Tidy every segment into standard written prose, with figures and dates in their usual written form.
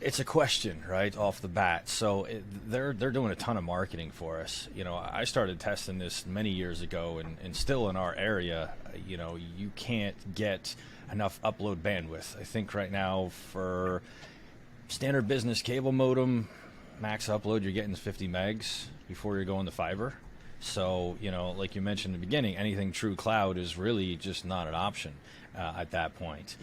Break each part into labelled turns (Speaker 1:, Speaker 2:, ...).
Speaker 1: It's a question, right, off the bat. So they're doing a ton of marketing for us. I started testing this many years ago, and still in our area, you can't get enough upload bandwidth. I think right now for standard business cable modem, max upload you're getting is 50 megs before you're going to fiber. So, like you mentioned in the beginning, anything true cloud is really just not an option at that point.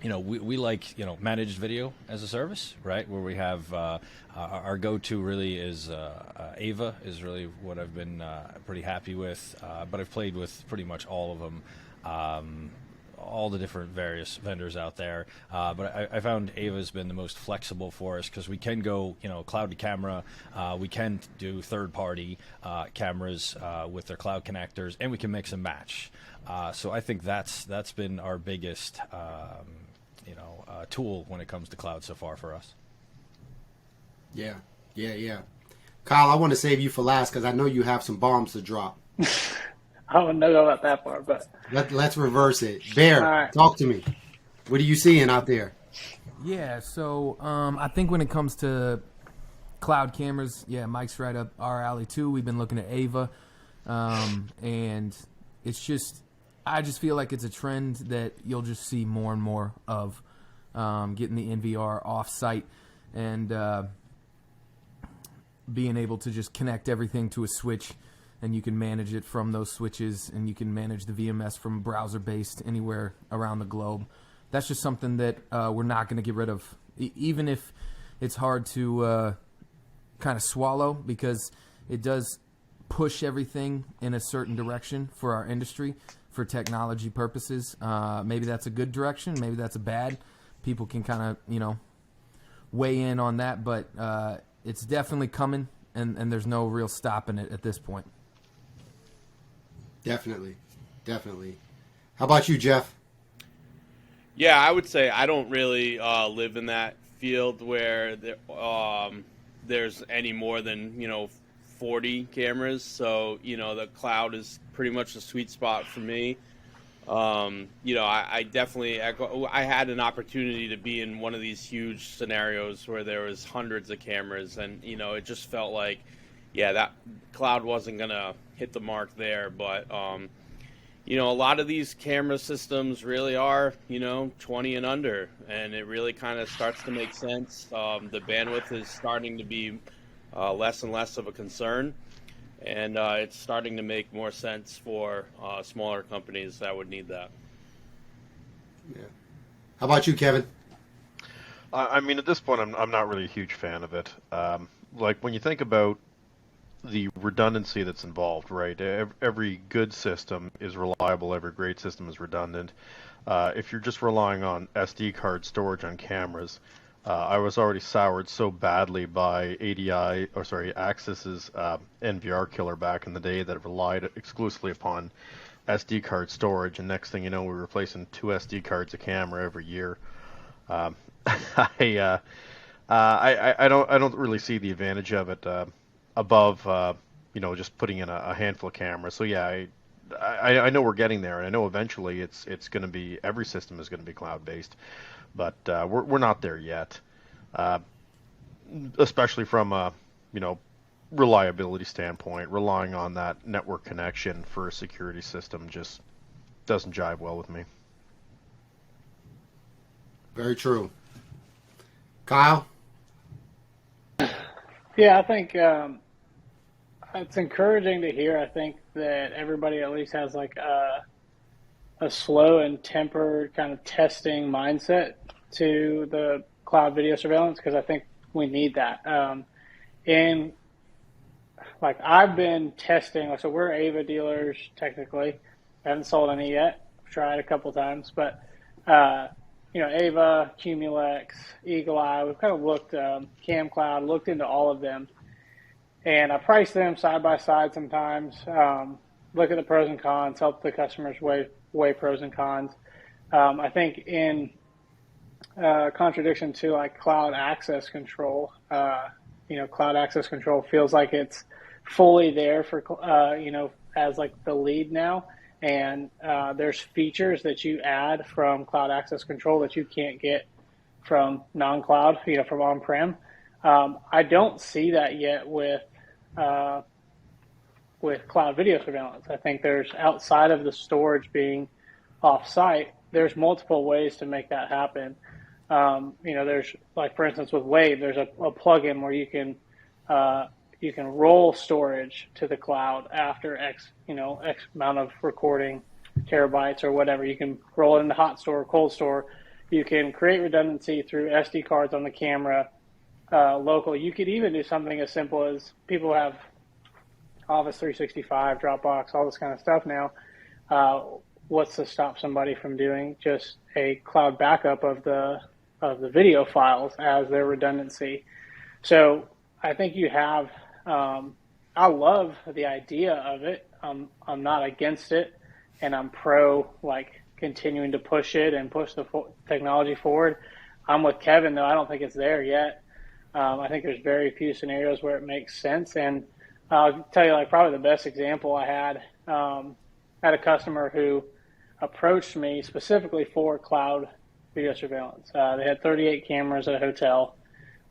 Speaker 1: We like, managed video as a service, right? Where we have our go-to really is Ava is really what I've been pretty happy with. But I've played with pretty much all of them, all the different various vendors out there. But I found Ava's been the most flexible for us because we can go, cloud to camera. We can do third-party cameras with their cloud connectors, and we can mix and match. So I think that's been our biggest tool when it comes to cloud so far for us.
Speaker 2: Yeah. Kyle, I want to save you for last because I know you have some bombs to drop.
Speaker 3: I don't know about that part, but
Speaker 2: Let's reverse it. Bear,
Speaker 3: right.
Speaker 2: Talk to me. What are you seeing out there?
Speaker 4: Yeah, so I think when it comes to cloud cameras, Mike's right up our alley too. We've been looking at Ava, and it's just, I just feel like it's a trend that you'll just see more and more of, getting the NVR off-site and being able to just connect everything to a switch, and you can manage it from those switches, and you can manage the VMS from browser-based anywhere around the globe. That's just something that we're not going to get rid of, even if it's hard to kind of swallow, because it does push everything in a certain direction for our industry, for technology purposes. Maybe that's a good direction, maybe that's a bad. People can kind of, weigh in on that, but it's definitely coming, and there's no real stopping it at this point.
Speaker 2: Definitely. How about you, Jeff?
Speaker 5: Yeah, I would say I don't really live in that field where there's any more than 40 cameras. So the cloud is pretty much the sweet spot for me. I definitely echo. I had an opportunity to be in one of these huge scenarios where there was hundreds of cameras, and it just felt like, that cloud wasn't gonna hit the mark there. But a lot of these camera systems really are 20 and under, and it really kind of starts to make sense. The bandwidth is starting to be less and less of a concern. And it's starting to make more sense for smaller companies that would need that.
Speaker 2: Yeah. How about you, Kevin?
Speaker 6: I mean, at this point, I'm not really a huge fan of it. Like when you think about the redundancy that's involved, right? Every good system is reliable. Every great system is redundant. If you're just relying on SD card storage on cameras, I was already soured so badly by Axis's NVR killer back in the day that relied exclusively upon SD card storage, and next thing you know, we're replacing 2 SD cards a camera every year. I don't really see the advantage of it above just putting in a handful of cameras. So yeah, I know we're getting there, and I know eventually it's going to be, every system is going to be cloud based. But we're not there yet, especially from a reliability standpoint. Relying on that network connection for a security system just doesn't jive well with me.
Speaker 2: Very true. Kyle?
Speaker 3: yeah, I think it's encouraging to hear. I think that everybody at least has like a slow and tempered kind of testing mindset to the cloud video surveillance, because I think we need that. And like I've been testing, so we're Ava dealers technically. I haven't sold any yet. I've tried a couple times, but Ava, Cumulex, Eagle Eye, we've kind of looked, Cam Cloud, looked into all of them, and I price them side by side sometimes. Look at the pros and cons, help the customers weigh pros and cons. I think in contradiction to like cloud access control, cloud access control feels like it's fully there for, as like the lead now. And there's features that you add from cloud access control that you can't get from non-cloud, from on-prem. I don't see that yet with cloud video surveillance. I think there's, outside of the storage being off-site, there's multiple ways to make that happen. There's, like, for instance, with Wave, there's a plugin where you can roll storage to the cloud after X amount of recording terabytes or whatever. You can roll it into hot store, cold store. You can create redundancy through SD cards on the camera locally. You could even do something as simple as, people have Office 365, Dropbox, all this kind of stuff now. What's to stop somebody from doing just a cloud backup of the video files as their redundancy? So I think you have. I love the idea of it. I'm not against it, and I'm pro continuing to push it and push the technology forward. I'm with Kevin, though. I don't think it's there yet. I think there's very few scenarios where it makes sense. And I'll tell you, probably the best example I had a customer who approached me specifically for cloud video surveillance. They had 38 cameras at a hotel.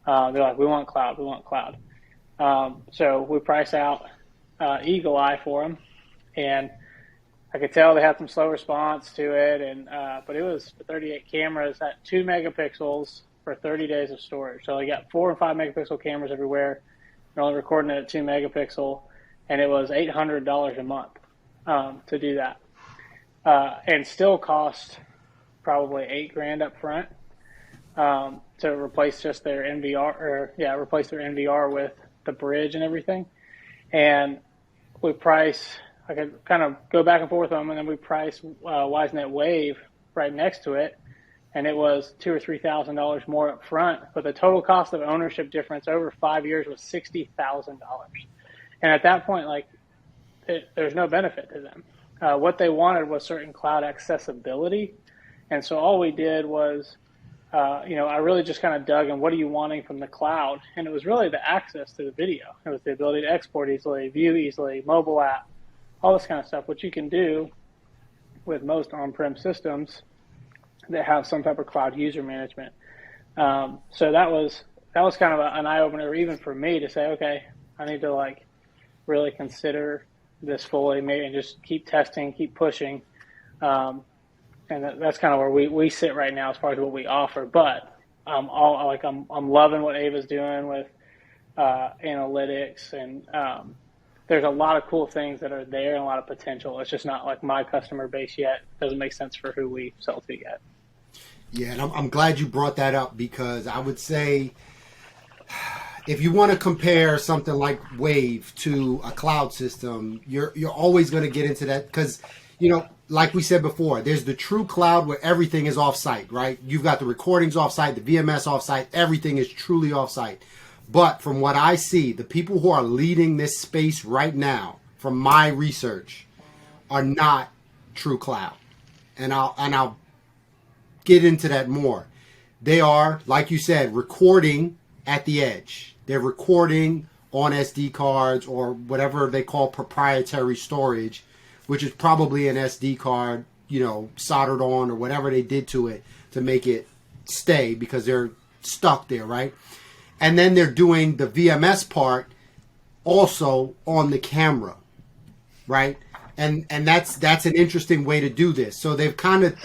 Speaker 3: They're like, we want cloud. So we price out Eagle Eye for them, and I could tell they had some slow response to it, but it was 38 cameras at 2 megapixels for 30 days of storage. So they got 4 and 5 megapixel cameras everywhere. They're only recording it at 2 megapixel, and it was $800 a month to do that, and still cost probably $8,000 up front to replace just their NVR with the bridge and everything. And we price, I could kind of go back and forth on them, and then we price WiseNet Wave right next to it, and it was $2,000 or $3,000 more up front, but the total cost of ownership difference over 5 years was $60,000. And at that point, there's no benefit to them. What they wanted was certain cloud accessibility, and so all we did was, I really just kind of dug in, what are you wanting from the cloud? And it was really the access to the video. It was the ability to export easily, view easily, mobile app, all this kind of stuff, which you can do with most on-prem systems that have some type of cloud user management. So that was kind of an eye-opener even for me to say, okay, I need to really consider this fully, maybe, and just keep testing, keep pushing. And that's kind of where we sit right now as far as what we offer. But I'm loving what Ava's doing with analytics, and there's a lot of cool things that are there and a lot of potential. It's just not my customer base yet. It doesn't make sense for who we sell to yet.
Speaker 2: Yeah, and I'm glad you brought that up, because I would say, if you want to compare something like Wave to a cloud system, you're always going to get into that, because like we said before, there's the true cloud where everything is off-site, right? You've got the recordings off-site, the VMS off-site, everything is truly off-site. But from what I see, the people who are leading this space right now, from my research, are not true cloud. And I'll get into that more. They are, like you said, recording at the edge. They're recording on SD cards or whatever they call proprietary storage, which is probably an SD card, soldered on or whatever they did to it to make it stay, because they're stuck there, right? And then they're doing the VMS part also on the camera, right? And that's an interesting way to do this. So they've kind of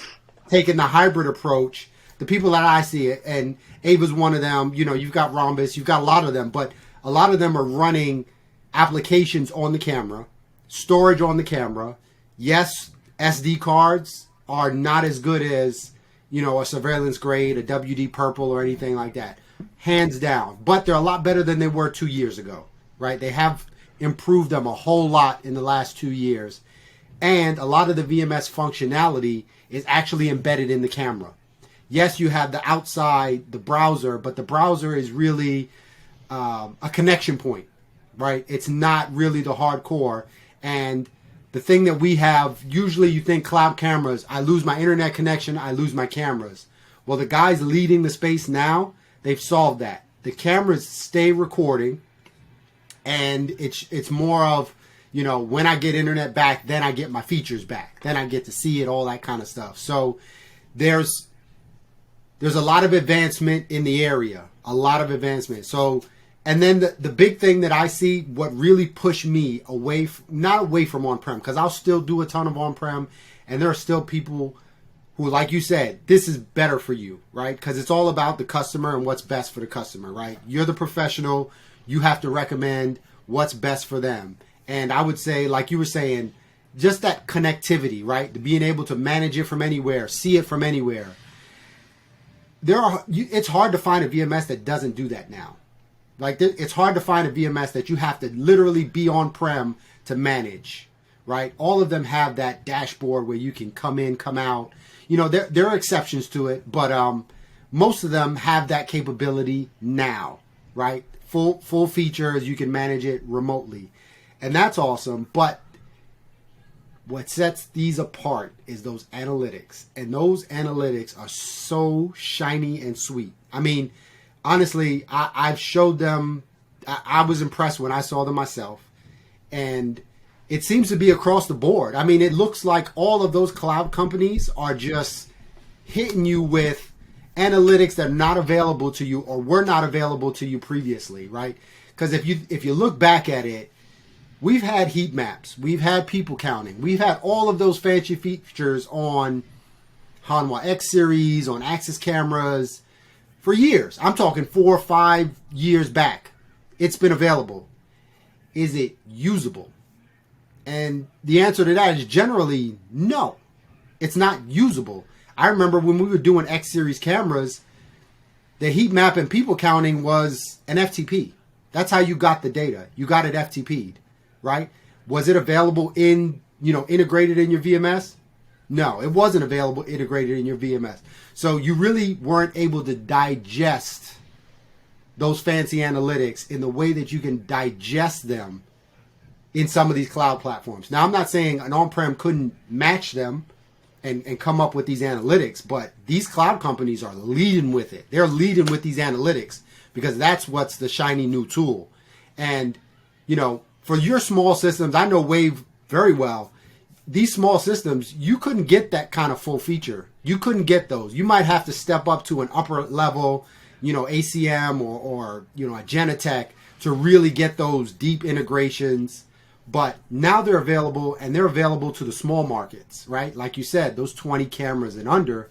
Speaker 2: taken the hybrid approach. The people that I see, and Ava's one of them, you've got Rhombus, you've got a lot of them, but a lot of them are running applications on the camera, storage on the camera. Yes, SD cards are not as good as, a surveillance grade, a WD Purple or anything like that. Hands down. But they're a lot better than they were 2 years ago, right? They have improved them a whole lot in the last 2 years. And a lot of the VMS functionality is actually embedded in the camera. Yes, you have the outside, the browser, but the browser is really a connection point, right? It's not really the hardcore. And the thing that we have, usually you think cloud cameras, I lose my internet connection, I lose my cameras. Well, the guys leading the space now, they've solved that. The cameras stay recording, and it's more of, when I get internet back, then I get my features back. Then I get to see it, all that kind of stuff. So there's there's a lot of advancement in the area, a lot of advancement. So, and then the big thing that I see, what really pushed me away, not away from on-prem, because I'll still do a ton of on-prem, and there are still people who, like you said, this is better for you, right? Because it's all about the customer and what's best for the customer, right? You're the professional. You have to recommend what's best for them. And I would say, like you were saying, just that connectivity, right? To being able to manage it from anywhere, see it from anywhere. It's hard to find a VMS that doesn't do that now. Like, it's hard to find a VMS that you have to literally be on-prem to manage, right? All of them have that dashboard where you can come in, come out. You know, there are exceptions to it, but most of them have that capability now, right? Full features, you can manage it remotely. And that's awesome, but what sets these apart is those analytics. And those analytics are so shiny and sweet. I mean, honestly, I've showed them. I was impressed when I saw them myself. And it seems to be across the board. I mean, it looks like all of those cloud companies are just hitting you with analytics that are not available to you or were not available to you previously, right? Because if you look back at it, we've had heat maps, we've had people counting, we've had all of those fancy features on Hanwha X series, on Axis cameras for years. I'm talking 4 or 5 years back. It's been available. Is it usable? And the answer to that is generally no. It's not usable. I remember when we were doing X series cameras, the heat map and people counting was an FTP. That's how you got the data. You got it FTP'd, right? Was it available integrated in your VMS? No, it wasn't available integrated in your VMS. So you really weren't able to digest those fancy analytics in the way that you can digest them in some of these cloud platforms. Now, I'm not saying an on-prem couldn't match them and come up with these analytics, but these cloud companies are leading with it. They're leading with these analytics because that's what's the shiny new tool. And, for your small systems, I know Wave very well. These small systems, you couldn't get that kind of full feature. You couldn't get those. You might have to step up to an upper level, ACM or a Genetec to really get those deep integrations. But now they're available, and they're available to the small markets, right? Like you said, those 20 cameras and under,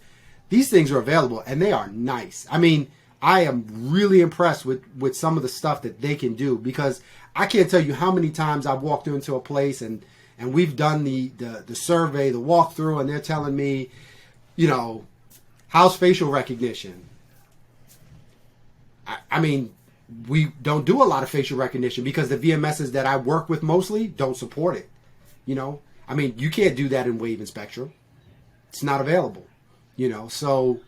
Speaker 2: these things are available, and they are nice. I mean, I am really impressed with some of the stuff that they can do, because I can't tell you how many times I've walked into a place and we've done the survey, the walkthrough, and they're telling me, how's facial recognition? I mean, we don't do a lot of facial recognition because the VMSs that I work with mostly don't support it. I mean, you can't do that in Wave and Spectrum. It's not available. So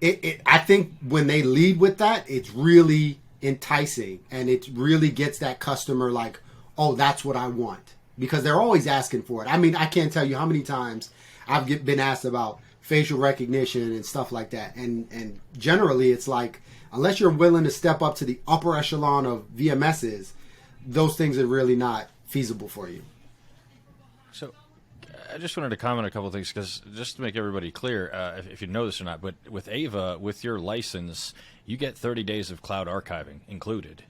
Speaker 2: I think when they lead with that, it's really enticing, and it really gets that customer like, oh, that's what I want, because they're always asking for it. I mean, I can't tell you how many times I've been asked about facial recognition and stuff like that, and generally it's like, unless you're willing to step up to the upper echelon of VMSs, those things are really not feasible for you.
Speaker 1: So I just wanted to comment on a couple of things, because just to make everybody clear, if you know this or not, but with Ava, with your license, you get 30 days of cloud archiving included.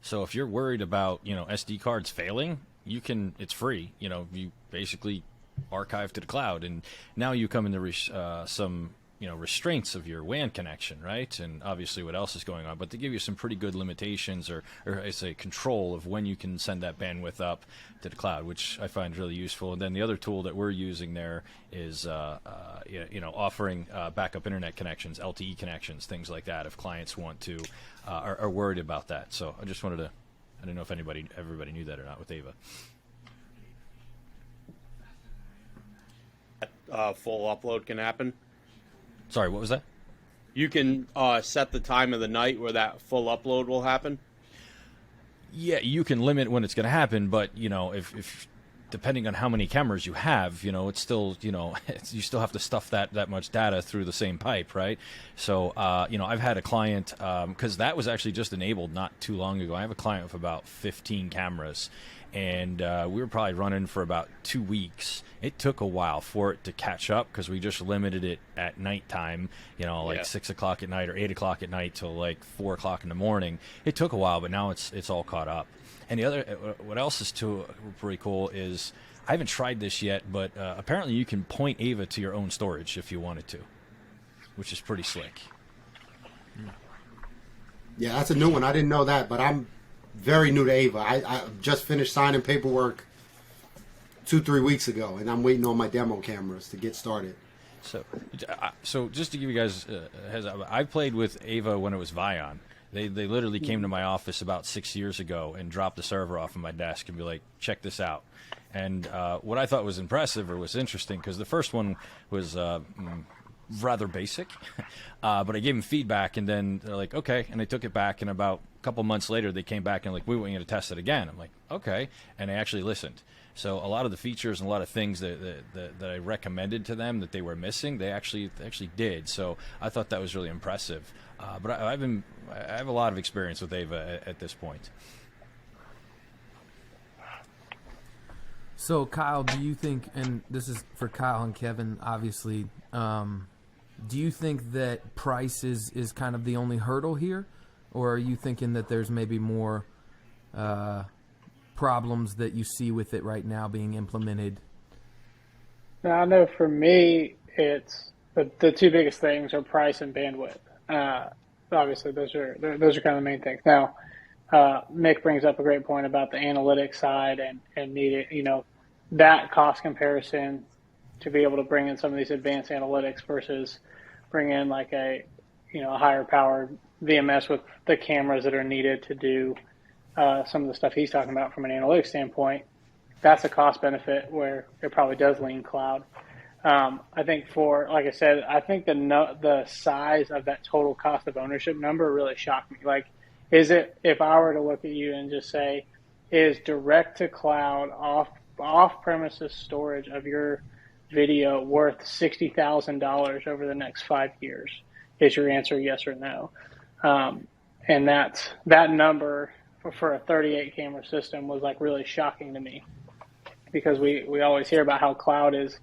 Speaker 1: So if you're worried about, SD cards failing, it's free. You basically archive to the cloud, and now you come into some restraints of your WAN connection, right? And obviously what else is going on, but they give you some pretty good limitations or I say control of when you can send that bandwidth up to the cloud, which I find really useful. And then the other tool that we're using there is offering backup internet connections, LTE connections, things like that, if clients want to are worried about that. So I just wanted to, I don't know if everybody knew that or not with Ava.
Speaker 5: Full upload can happen.
Speaker 1: Sorry, what was that?
Speaker 5: You can set the time of the night where that full upload will happen.
Speaker 1: Yeah, you can limit when it's going to happen, but if depending on how many cameras you have, it's still, you still have to stuff that much data through the same pipe, right? So, I've had a client, because that was actually just enabled not too long ago. I have a client with about 15 cameras, and we were probably running for about 2 weeks. It took a while for it to catch up because we just limited it at nighttime, 6 o'clock at night or 8 o'clock at night till like 4 o'clock in the morning. It took a while, but now it's all caught up. And the other, what else is pretty cool is, I haven't tried this yet, but apparently you can point Ava to your own storage if you wanted to, which is pretty slick.
Speaker 2: Yeah, that's a new one. I didn't know that, but I'm very new to Ava. I just finished signing paperwork 2-3 weeks ago, and I'm waiting on my demo cameras to get started.
Speaker 1: So just to give you guys a heads up, I played with Ava when it was Vion. They literally came to my office about 6 years ago and dropped the server off of my desk and be like, check this out. And what I thought was impressive or was interesting, because the first one was rather basic, but I gave them feedback, and then they're like, okay, and they took it back, and about a couple months later they came back and like, we want you to test it again. I'm like, okay, and they actually listened. So a lot of the features and a lot of things that I recommended to them that they were missing, they actually did. So I thought that was really impressive. But I have a lot of experience with Ava at this point.
Speaker 4: So Kyle, do you think, and this is for Kyle and Kevin, obviously, do you think that price is kind of the only hurdle here, or are you thinking that there's maybe more problems that you see with it right now being implemented?
Speaker 3: Now, I know for me, it's the two biggest things are price and bandwidth. Obviously, those are kind of the main things. Now, Mick brings up a great point about the analytics side and needing, that cost comparison to be able to bring in some of these advanced analytics versus bring in like a higher powered VMS with the cameras that are needed to do some of the stuff he's talking about from an analytics standpoint. That's a cost benefit where it probably does lean cloud. I think like I said, I think the size of that total cost of ownership number really shocked me. Like, if I were to look at you and just say, is direct to cloud off premises storage of your video worth $60,000 over the next 5 years? Is your answer yes or no? And that number for a 38 camera system was like really shocking to me, because we always hear about how cloud is,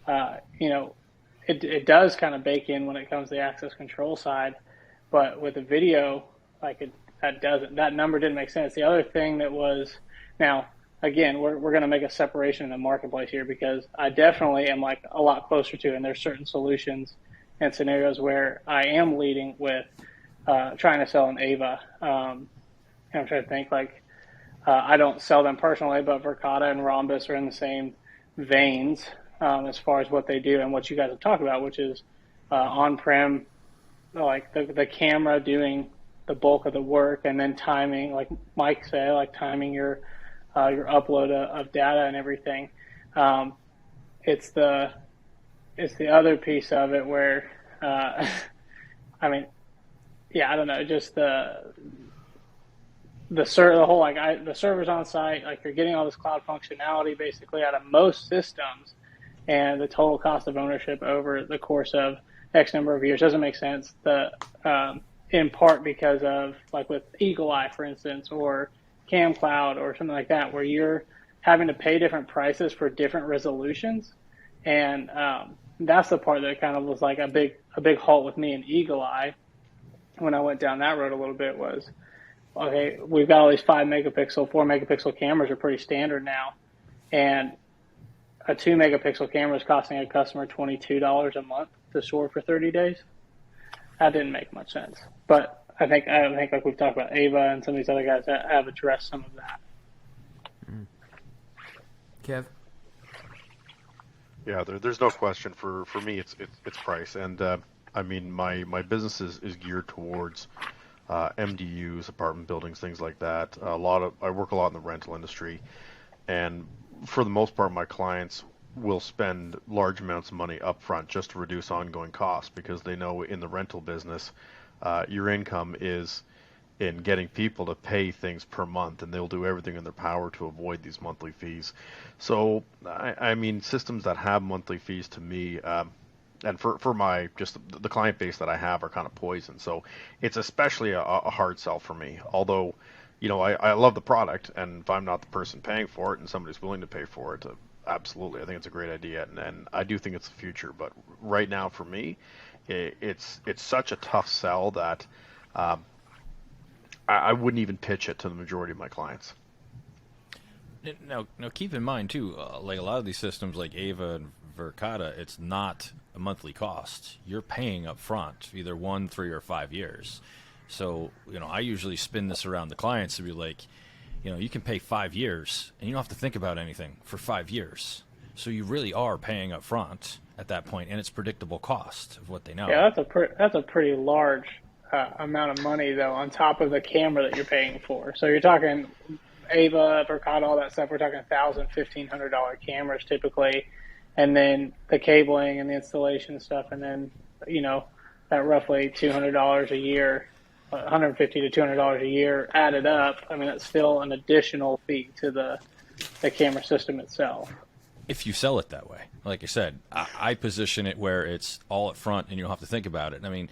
Speaker 3: it does kind of bake in when it comes to the access control side, but with the video, that number didn't make sense. The other thing that was, now again, we're going to make a separation in the marketplace here, because I definitely am like a lot closer to, and there's certain solutions and scenarios where I am leading with trying to sell an Ava. And I'm trying to think, I don't sell them personally, but Verkada and Rhombus are in the same veins as far as what they do and what you guys have talked about, which is on-prem, like the camera doing the bulk of the work, and then timing, like Mike said, like timing your upload of data and everything. It's the other piece of it where, I don't know, just the whole, the server's on site, like you're getting all this cloud functionality basically out of most systems, and the total cost of ownership over the course of X number of years doesn't make sense. In part because of, like with Eagle Eye, for instance, or Cam Cloud or something like that, where you're having to pay different prices for different resolutions. And that's the part that kind of was like a big halt with me in Eagle Eye when I went down that road a little bit was, okay, we've got all these 5 megapixel, 4 megapixel cameras are pretty standard now. And a 2 megapixel camera is costing a customer $22 a month to store for 30 days. That didn't make much sense. But I think like we've talked about Ava and some of these other guys that have addressed some of that.
Speaker 4: Kev?
Speaker 6: Yeah, there's no question. For me, it's price, and my business is geared towards MDUs, apartment buildings, things like that. I work a lot in the rental industry, and for the most part, my clients will spend large amounts of money up front just to reduce ongoing costs, because they know in the rental business, your income is in getting people to pay things per month, and they'll do everything in their power to avoid these monthly fees. So, I mean, systems that have monthly fees to me, and for my just the client base that I have are kind of poison. So it's especially a hard sell for me. Although, you know, I love the product, and if I'm not the person paying for it and somebody's willing to pay for it, absolutely, I think it's a great idea, and I do think it's the future. But right now, for me, it's such a tough sell that I wouldn't even pitch it to the majority of my clients.
Speaker 1: Now, keep in mind too, like a lot of these systems, like Ava and Verkada, it's not a monthly cost. You're paying up front, either 1, 3, or 5 years. So, you know, I usually spin this around the clients to be like, you know, you can pay 5 years, and you don't have to think about anything for 5 years. So you really are paying up front at that point, and it's predictable cost of what they know.
Speaker 3: Yeah, that's a pretty large amount of money, though, on top of the camera that you're paying for. So you're talking Ava, Verkada, all that stuff. We're talking $1,000, $1,500 cameras typically, and then the cabling and the installation stuff, and then, you know, that roughly $200 a year, $150 to $200 a year added up. I mean, that's still an additional fee to the camera system itself.
Speaker 1: If you sell it that way, like I said, I position it where it's all up front and you don't have to think about it. I mean,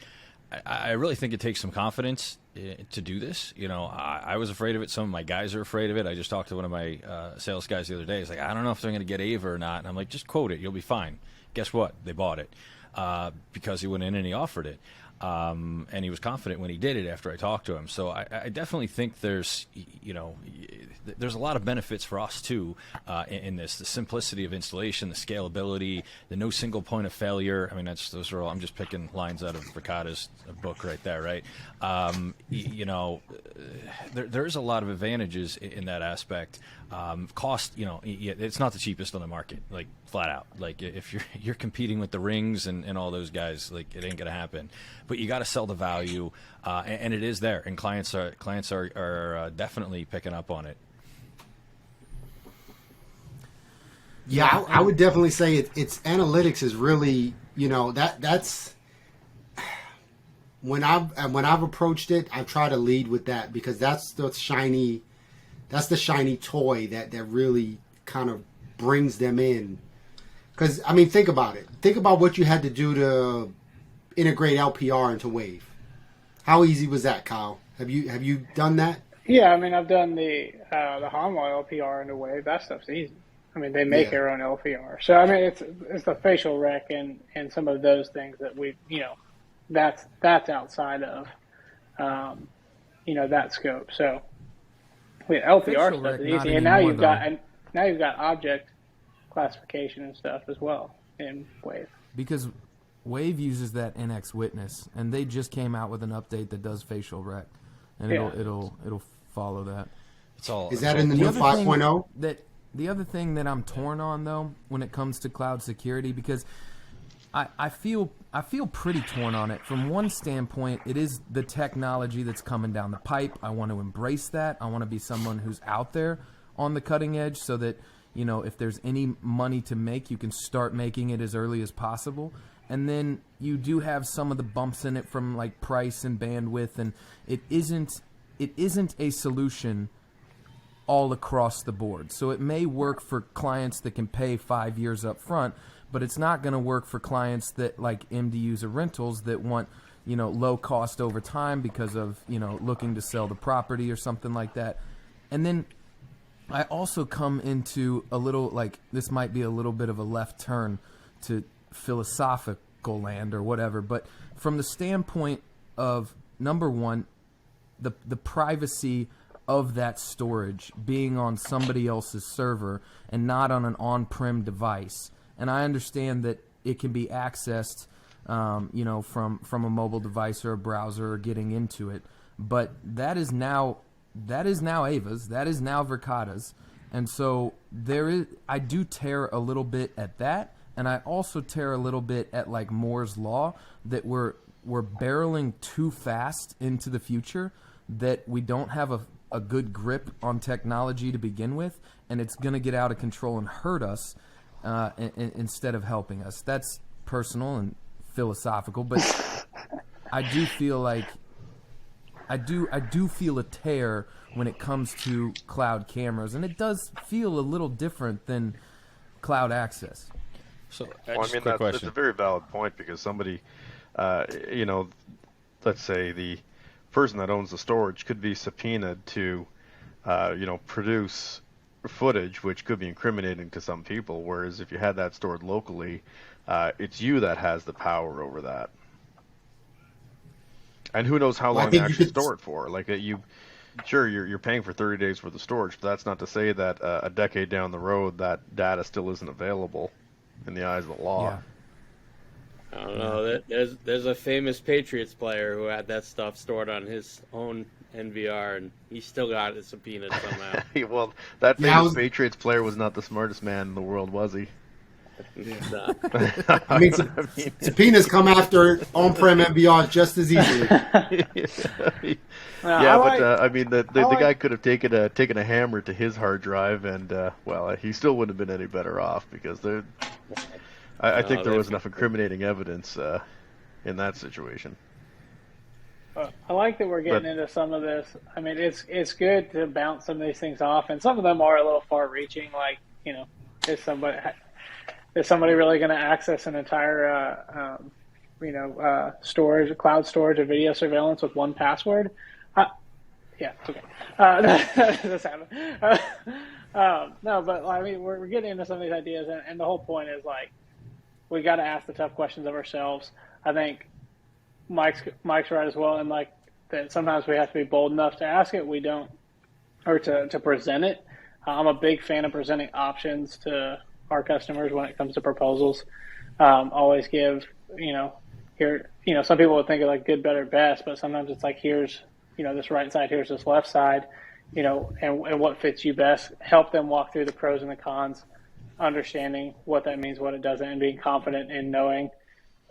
Speaker 1: I really think it takes some confidence to do this. You know, I was afraid of it. Some of my guys are afraid of it. I just talked to one of my sales guys the other day. He's like, I don't know if they're going to get Ava or not. And I'm like, just quote it. You'll be fine. Guess what? They bought it because he went in and he offered it. And he was confident when he did it after I talked to him. So I definitely think there's, you know, there's a lot of benefits for us too in this. The simplicity of installation, the scalability, the no single point of failure. I mean, those are all, I'm just picking lines out of Verkada's book right there, right? You know, there's a lot of advantages in that aspect. Cost, you know, it's not the cheapest on the market, like flat out. Like if you're competing with the Rings and all those guys, like it ain't gonna happen. But you got to sell the value, and it is there, and clients are definitely picking up on it.
Speaker 2: Yeah, I would definitely say it's analytics is really, you know, that's when I've approached it, I try to lead with that because that's the shiny toy that really kind of brings them in. Because I mean, think about it. Think about what you had to do to integrate LPR into Wave. How easy was that, Kyle? Have you done that?
Speaker 3: Yeah, I mean, I've done the Hanwha LPR into Wave. That stuff's easy. I mean, they make their own LPR. So I mean, it's the facial rec and some of those things that we, you know, that's outside of, you know, that scope. So LPR stuff is easy, and now you've got object classification and stuff as well in Wave.
Speaker 4: Because Wave uses that NX Witness, and they just came out with an update that does facial rec, and it'll follow that.
Speaker 2: Is that in the new 5.0?
Speaker 4: The other thing that I'm torn on though, when it comes to cloud security, because I feel pretty torn on it. From one standpoint, it is the technology that's coming down the pipe. I want to embrace that. I want to be someone who's out there on the cutting edge, so that, you know, if there's any money to make, you can start making it as early as possible. And then you do have some of the bumps in it from like price and bandwidth, and it isn't a solution all across the board. So it may work for clients that can pay 5 years up front, but it's not going to work for clients that like MDUs or rentals that want, you know, low cost over time because of, you know, looking to sell the property or something like that. And then I also come into a little, like, this might be a little bit of a left turn to philosophical land or whatever, but from the standpoint of, number one, the privacy of that storage being on somebody else's server and not on an on-prem device. And I understand that it can be accessed, you know, from a mobile device or a browser or getting into it, but that is now Ava's, that is now Verkada's, and so I do tear a little bit at that, and I also tear a little bit at like Moore's law, that we're barreling too fast into the future, that we don't have a good grip on technology to begin with, and it's going to get out of control and hurt us instead of helping us. That's personal and philosophical, but I do feel like I do feel a tear when it comes to cloud cameras, and it does feel a little different than cloud access.
Speaker 1: So,
Speaker 6: Well, I mean, that's a very valid point, because somebody, you know, let's say the person that owns the storage could be subpoenaed to, you know, produce footage which could be incriminating to some people, whereas if you had that stored locally, it's you that has the power over that. And who knows how long they actually store it for? Like sure, you're paying for 30 days worth of storage, but that's not to say that a decade down the road that data still isn't available in the eyes of the law.
Speaker 4: Yeah.
Speaker 5: I don't know. There's a famous Patriots player who had that stuff stored on his own NVR, and he still got it subpoenaed somehow.
Speaker 6: Well, that famous Patriots player was not the smartest man in the world, was he?
Speaker 5: Nah.
Speaker 2: I mean, subpoenas come after on-prem MBRs just as easily.
Speaker 6: I mean, the guy could have taken a hammer to his hard drive, and well, he still wouldn't have been any better off, because I think there was enough incriminating evidence in that situation.
Speaker 3: I like that we're getting into some of this. I mean, it's good to bounce some of these things off, and some of them are a little far-reaching. Like, you know, is somebody really going to access an entire, storage, cloud storage of video surveillance with one password? Yeah, it's okay. That's happening. No, but I mean, we're getting into some of these ideas, and the whole point is, like, we got to ask the tough questions of ourselves. I think Mike's right as well, and like that sometimes we have to be bold enough to ask it. We don't, or to present it. I'm a big fan of presenting options to our customers when it comes to proposals. Always give, some people would think of like good, better, best, but sometimes it's like, here's, this right side, here's this left side, and what fits you best. Help them walk through the pros and the cons, understanding what that means, what it doesn't, and being confident in knowing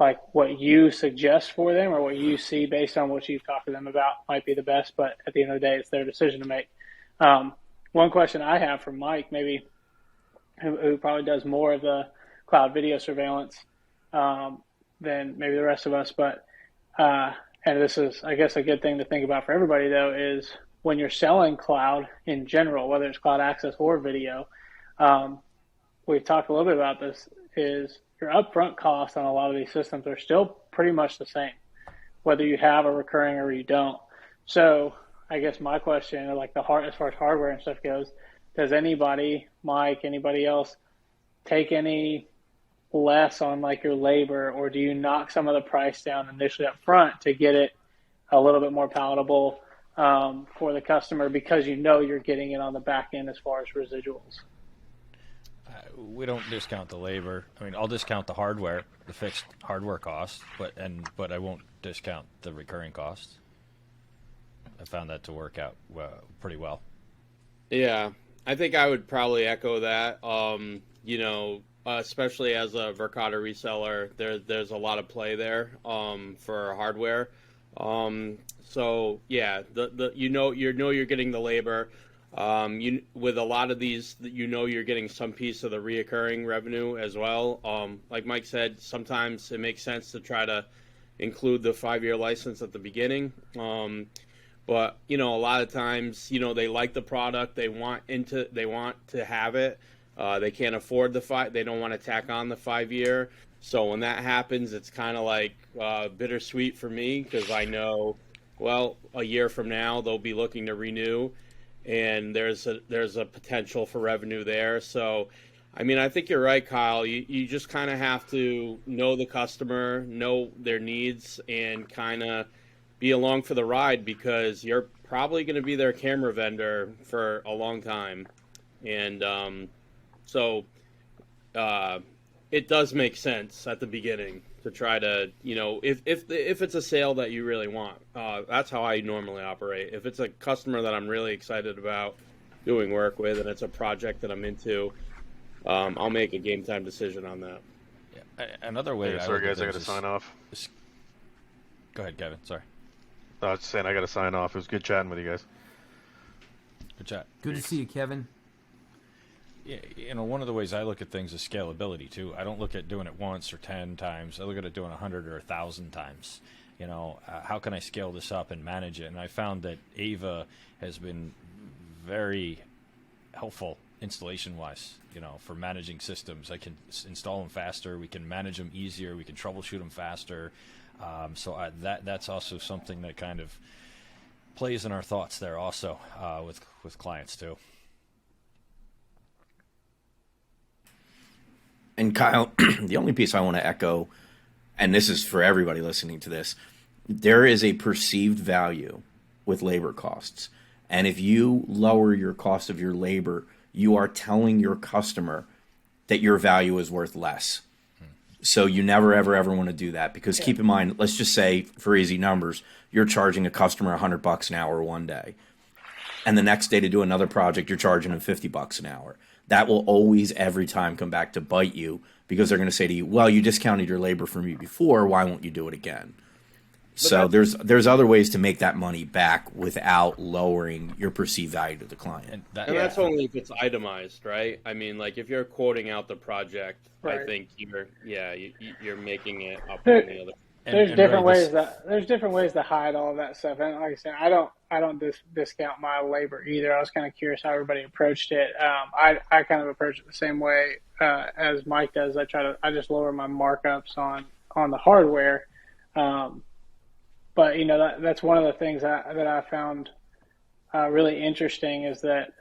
Speaker 3: like what you suggest for them or what you see based on what you've talked to them about might be the best. But at the end of the day, it's their decision to make. One question I have for Mike, maybe, who probably does more of the cloud video surveillance than maybe the rest of us. But, and this is, I guess, a good thing to think about for everybody, though, is when you're selling cloud in general, whether it's cloud access or video, we've talked a little bit about this, is your upfront costs on a lot of these systems are still pretty much the same, whether you have a recurring or you don't. So I guess my question, like as far as hardware and stuff goes, does anybody, Mike, anybody else, take any less on like your labor, or do you knock some of the price down initially up front to get it a little bit more palatable for the customer, because you're getting it on the back end as far as residuals?
Speaker 1: We don't discount the labor. I mean, I'll discount the hardware, the fixed hardware cost, but I won't discount the recurring costs. I found that to work out pretty well. Yeah,
Speaker 5: I think I would probably echo that. Especially as a Verkada reseller, there's a lot of play there for hardware. So yeah, you're getting the labor. With a lot of these, you're getting some piece of the reoccurring revenue as well. Like Mike said, sometimes it makes sense to try to include the 5-year license at the beginning. But a lot of times, they like the product, they want to have it. They can't afford they don't want to tack on the 5-year. So when that happens, it's kind of like bittersweet for me, because I know, well, a year from now they'll be looking to renew, and there's a potential for revenue there. So, I mean, I think you're right, Kyle. You just kind of have to know the customer, know their needs, and kind of be along for the ride, because you're probably going to be their camera vendor for a long time. And so it does make sense at the beginning to try to, if it's a sale that you really want. That's how I normally operate. If it's a customer that I'm really excited about doing work with, and it's a project that I'm into, I'll make a game time decision on that.
Speaker 1: Yeah. Another way.
Speaker 6: Sorry, guys, I got to sign off.
Speaker 1: Go ahead, Kevin. Sorry.
Speaker 6: I was just saying I got to sign off. It was good chatting with you guys.
Speaker 1: Good chat.
Speaker 4: Good to see you, Kevin.
Speaker 1: Yeah, one of the ways I look at things is scalability too. I don't look at doing it once or 10 times. I look at it doing 100 or 1,000 times. how can I scale this up and manage it? And I found that Ava has been very helpful installation-wise, for managing systems. I can install them faster. We can manage them easier. We can troubleshoot them faster. So that's also something that kind of plays in our thoughts there also with clients too.
Speaker 7: And Kyle, the only piece I want to echo, and this is for everybody listening to this, there is a perceived value with labor costs. And if you lower your cost of your labor, you are telling your customer that your value is worth less. So you never, ever, ever want to do that, because keep in mind, let's just say for easy numbers, you're charging a customer $100 an hour one day. And the next day to do another project, you're charging them $50 an hour. That will always, every time, come back to bite you, because they're going to say to you, well, you discounted your labor for me before. Why won't you do it again? So there's other ways to make that money back without lowering your perceived value to the client.
Speaker 5: And that's only if it's itemized, right? I mean, like if you're quoting out the project,
Speaker 3: Right.
Speaker 5: I think you're making it up on the other.
Speaker 3: There's different ways to hide all of that stuff. And like I said, I don't discount my labor either. I was kind of curious how everybody approached it. I kind of approach it the same way as Mike does. I just lower my markups on the hardware. But that's one of the things that I found really interesting is that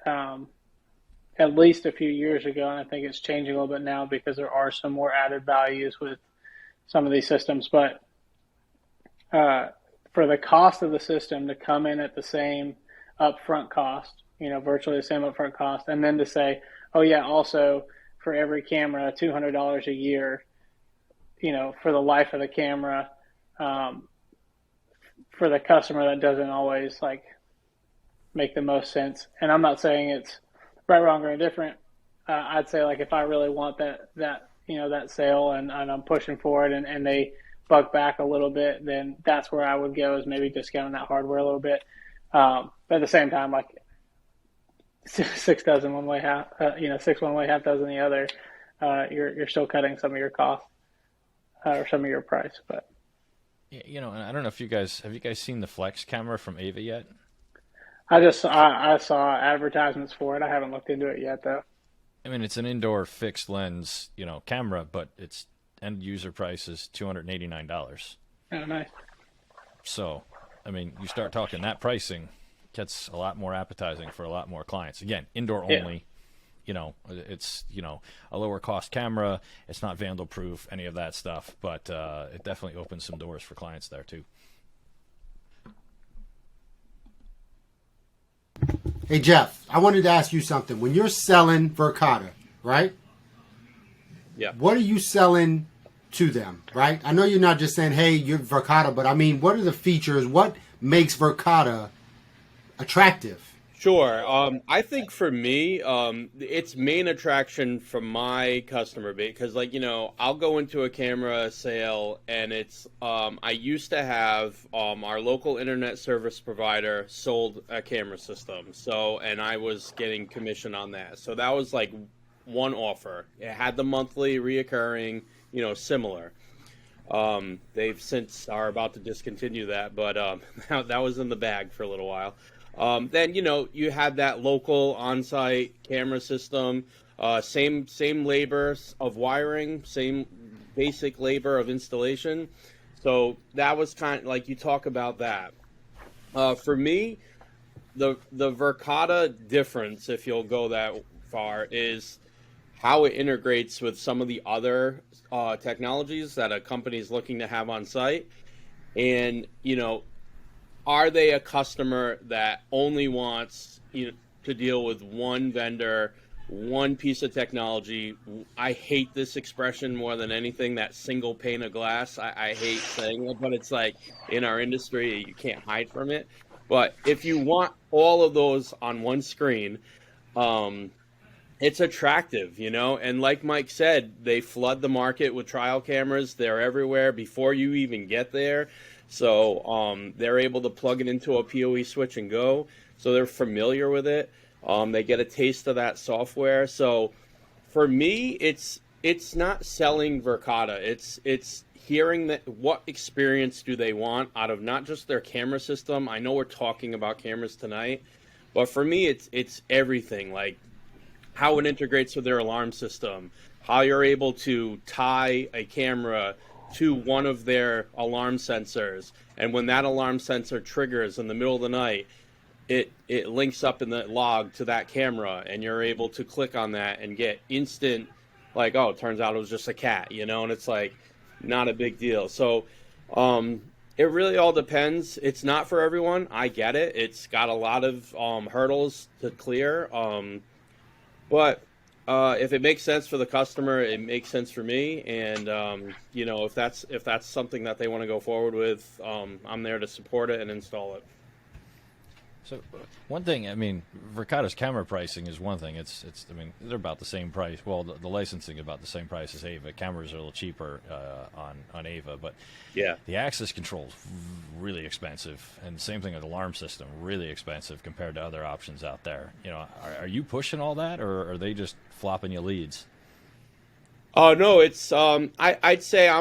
Speaker 3: at least a few years ago, and I think it's changing a little bit now because there are some more added values with some of these systems, but for the cost of the system to come in at the same upfront cost, virtually the same upfront cost, and then to say, oh yeah, also for every camera, $200 a year, for the life of the camera, for the customer, that doesn't always make the most sense. And I'm not saying it's right, wrong, or indifferent. I'd say if I really want that sale and I'm pushing for it and they buck back a little bit, then that's where I would go, is maybe discounting that hardware a little bit. But at the same time, six dozen one way, six one way, half dozen the other, you're still cutting some of your costs or some of your price. But
Speaker 1: and I don't know if you guys seen the Flex camera from Ava yet?
Speaker 3: I saw advertisements for it. I haven't looked into it yet though.
Speaker 1: I mean, it's an indoor fixed lens, camera, but its end user price is $289.
Speaker 3: Oh, nice.
Speaker 1: So, I mean, you start talking that pricing, gets a lot more appetizing for a lot more clients. Again, indoor only. It's a lower cost camera. It's not vandal proof, any of that stuff, but it definitely opens some doors for clients there too.
Speaker 2: Hey Jeff, I wanted to ask you something. When you're selling Verkada, right?
Speaker 5: Yeah.
Speaker 2: What are you selling to them, right? I know you're not just saying, hey, you're Verkada, but I mean, what are the features? What makes Verkada attractive?
Speaker 5: Sure. I think for me, its main attraction from my customer base, because I'll go into a camera sale and it's, I used to have our local internet service provider sold a camera system. And I was getting commission on that. So that was one offer. It had the monthly reoccurring, similar. They've since are about to discontinue that, but that was in the bag for a little while. Then you had that local on-site camera system, same labor of wiring, same basic labor of installation. So that was kind of you talk about that. For me, the Verkada difference, if you'll go that far, is how it integrates with some of the other technologies that a company is looking to have on site, and are they a customer that only wants to deal with one vendor, one piece of technology? I hate this expression more than anything, that single pane of glass. I hate saying it, but it's in our industry, you can't hide from it. But if you want all of those on one screen, it's attractive, and like Mike said, they flood the market with trial cameras. They're everywhere before you even get there. So they're able to plug it into a PoE switch and go. So they're familiar with it. They get a taste of that software. So for me, it's not selling Verkada. It's hearing that, what experience do they want out of not just their camera system. I know we're talking about cameras tonight, but for me, it's everything. Like how it integrates with their alarm system, how you're able to tie a camera to one of their alarm sensors, and when that alarm sensor triggers in the middle of the night, it links up in the log to that camera, and you're able to click on that and get instant, like, oh, it turns out it was just a cat, and it's like not a big deal. So it really all depends. It's not for everyone. I get it. It's got a lot of hurdles to clear. But if it makes sense for the customer, it makes sense for me. And if that's something that they want to go forward with, I'm there to support it and install it.
Speaker 1: So one thing, I mean, Verkada's camera pricing is one thing. I mean, they're about the same price. Well, the licensing is about the same price as Ava. Cameras are a little cheaper on Ava, but
Speaker 5: yeah,
Speaker 1: the access control is really expensive, and the same thing with the alarm system, really expensive compared to other options out there. Are you pushing all that, or are they just flopping you leads?
Speaker 5: Oh no, it's I'd say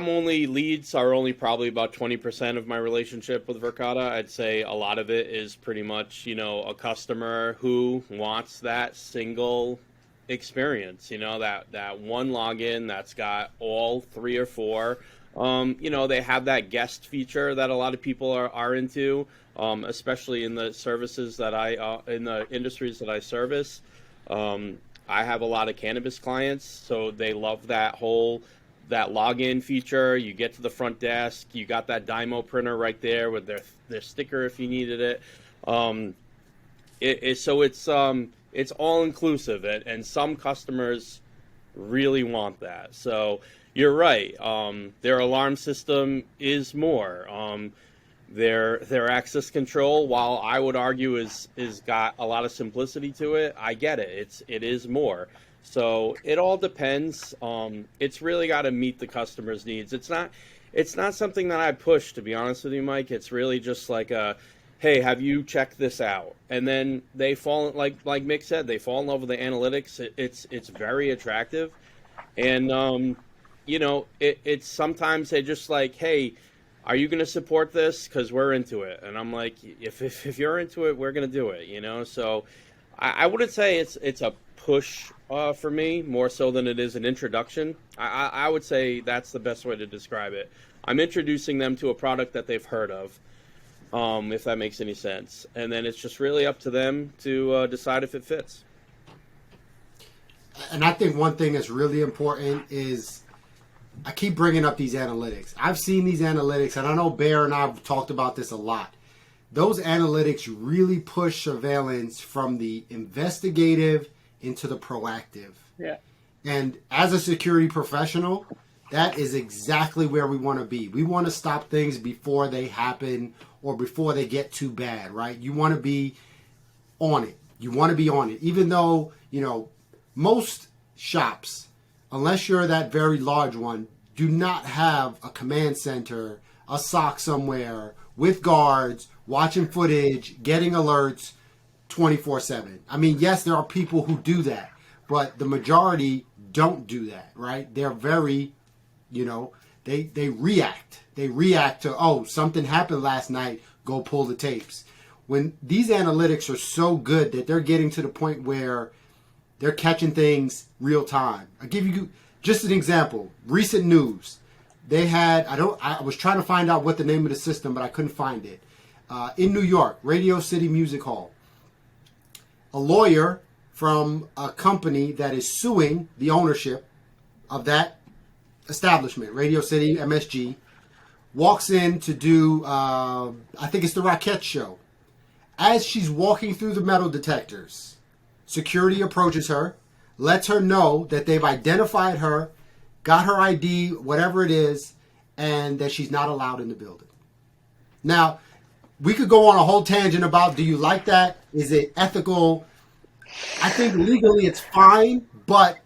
Speaker 5: leads are only probably about 20% of my relationship with Verkada. I'd say a lot of it is pretty much, a customer who wants that single experience, that one login that's got all 3 or 4. They have that guest feature that a lot of people are into, especially in the services that in the industries that I service. I have a lot of cannabis clients, so they love that login feature. You get to the front desk, you got that Dymo printer right there with their sticker if you needed it. So it's all inclusive, and some customers really want that. So you're right. Their alarm system is more. Their access control, while I would argue is got a lot of simplicity to it, I get it. It is more. So it all depends. It's really got to meet the customer's needs. It's not something that I push, to be honest with you, Mike. It's really just like hey, have you checked this out? And then they fall, like Mick said, they fall in love with the analytics. It's very attractive, and it's sometimes they just like, hey, are you going to support this? Because we're into it. And I'm like, if you're into it, we're going to do it, So I wouldn't say it's a push for me, more so than it is an introduction. I would say that's the best way to describe it. I'm introducing them to a product that they've heard of, if that makes any sense. And then it's just really up to them to decide if it fits.
Speaker 2: And I think one thing that's really important is, I keep bringing up these analytics. I've seen these analytics, and I know Bear and I have talked about this a lot. Those analytics really push surveillance from the investigative into the proactive.
Speaker 3: Yeah.
Speaker 2: And as a security professional, that is exactly where we want to be. We want to stop things before they happen or before they get too bad, right? You want to be on it. You want to be on it. Even though, most shops, unless you're that very large one, do not have a command center, a SOC somewhere with guards, watching footage, getting alerts 24/7. I mean, yes, there are people who do that, but the majority don't do that, right? They're very, they react. They react to, oh, something happened last night, go pull the tapes. When these analytics are so good that they're getting to the point where they're catching things real time. I'll give you just an example. Recent news. They had, I was trying to find out what the name of the system, but I couldn't find it. In New York, Radio City Music Hall. A lawyer from a company that is suing the ownership of that establishment, Radio City MSG, walks in to do, I think it's the Rockette show. As she's walking through the metal detectors, security approaches her, lets her know that they've identified her, got her ID, whatever it is, and that she's not allowed in the building. Now, we could go on a whole tangent about, do you like that? Is it ethical? I think legally it's fine, but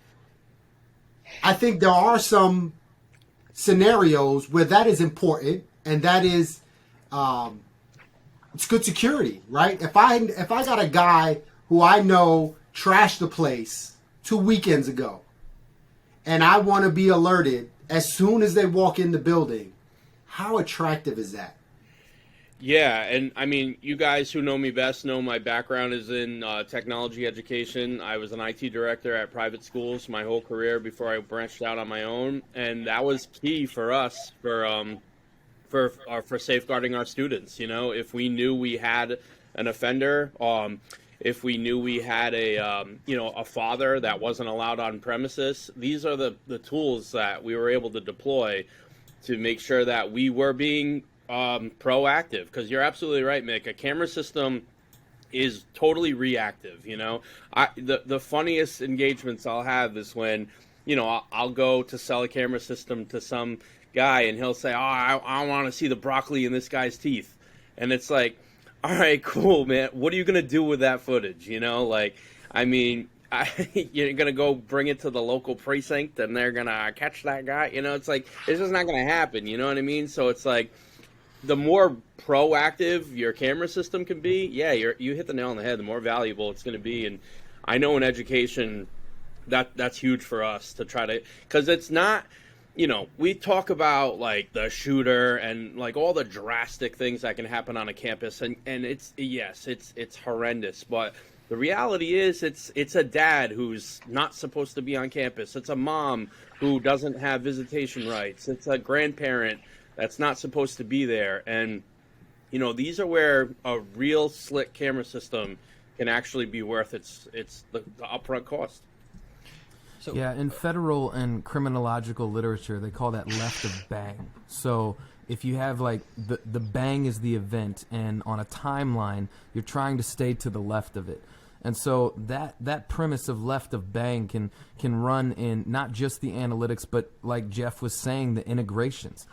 Speaker 2: I think there are some scenarios where that is important, and that is, it's good security, right? If I got a guy who I know trashed the place 2 weekends ago, and I want to be alerted as soon as they walk in the building. How attractive is that?
Speaker 5: Yeah, and I mean, you guys who know me best know my background is in technology education. I was an IT director at private schools my whole career before I branched out on my own, and that was key for us for safeguarding our students. You know, if we knew we had an offender, if we knew we had a father that wasn't allowed on premises, these are the tools that we were able to deploy to make sure that we were being proactive. Because you're absolutely right, Mick. A camera system is totally reactive. You know, the funniest engagements I'll have is when, you know, I'll go to sell a camera system to some guy and he'll say, "Oh, I want to see the broccoli in this guy's teeth," and it's like, all right, cool, man. What are you gonna do with that footage? You know, like, I mean, you're gonna go bring it to the local precinct and they're gonna catch that guy. You know, it's like, it's just not gonna happen. You know what I mean? So it's like, the more proactive your camera system can be, yeah, you hit the nail on the head. The more valuable it's gonna be. And I know in education, that's huge for us to try to, because it's not. You know, we talk about like the shooter and like all the drastic things that can happen on a campus, and it's horrendous. But the reality is, it's a dad who's not supposed to be on campus. It's a mom who doesn't have visitation rights. It's a grandparent that's not supposed to be there. And you know, these are where a real slick camera system can actually be worth the upfront cost.
Speaker 4: So, yeah, in federal and criminological literature, they call that left of bang. So if you have like the bang is the event, and on a timeline, you're trying to stay to the left of it. And so that premise of left of bang can run in not just the analytics, but like Jeff was saying, the integrations,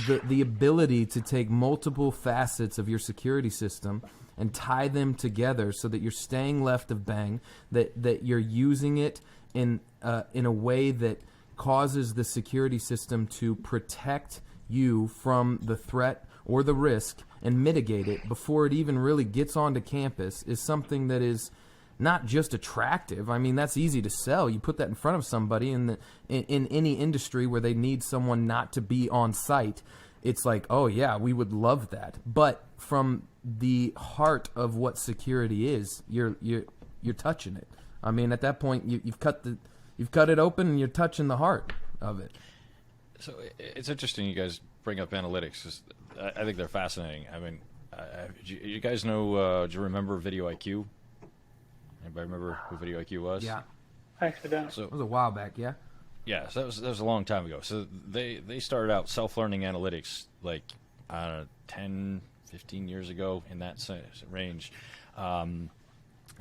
Speaker 4: the ability to take multiple facets of your security system and tie them together so that you're staying left of bang, that you're using it in a way that causes the security system to protect you from the threat or the risk and mitigate it before it even really gets onto campus is something that is not just attractive. I mean, that's easy to sell. You put that in front of somebody in any industry where they need someone not to be on site. It's like, oh yeah, we would love that. But from the heart of what security is, you're touching it. I mean, at that point, you've cut it open and you're touching the heart of it.
Speaker 1: So it's interesting you guys bring up analytics, 'cause I think they're fascinating. I mean, you guys know? Do you remember Video IQ? Anybody remember who Video IQ was?
Speaker 4: Yeah,
Speaker 3: Actually, don't.
Speaker 1: So
Speaker 4: it was a while back. Yeah.
Speaker 1: Yeah, so that was a long time ago. So they started out self-learning analytics like 10, 15 years ago, in that range. And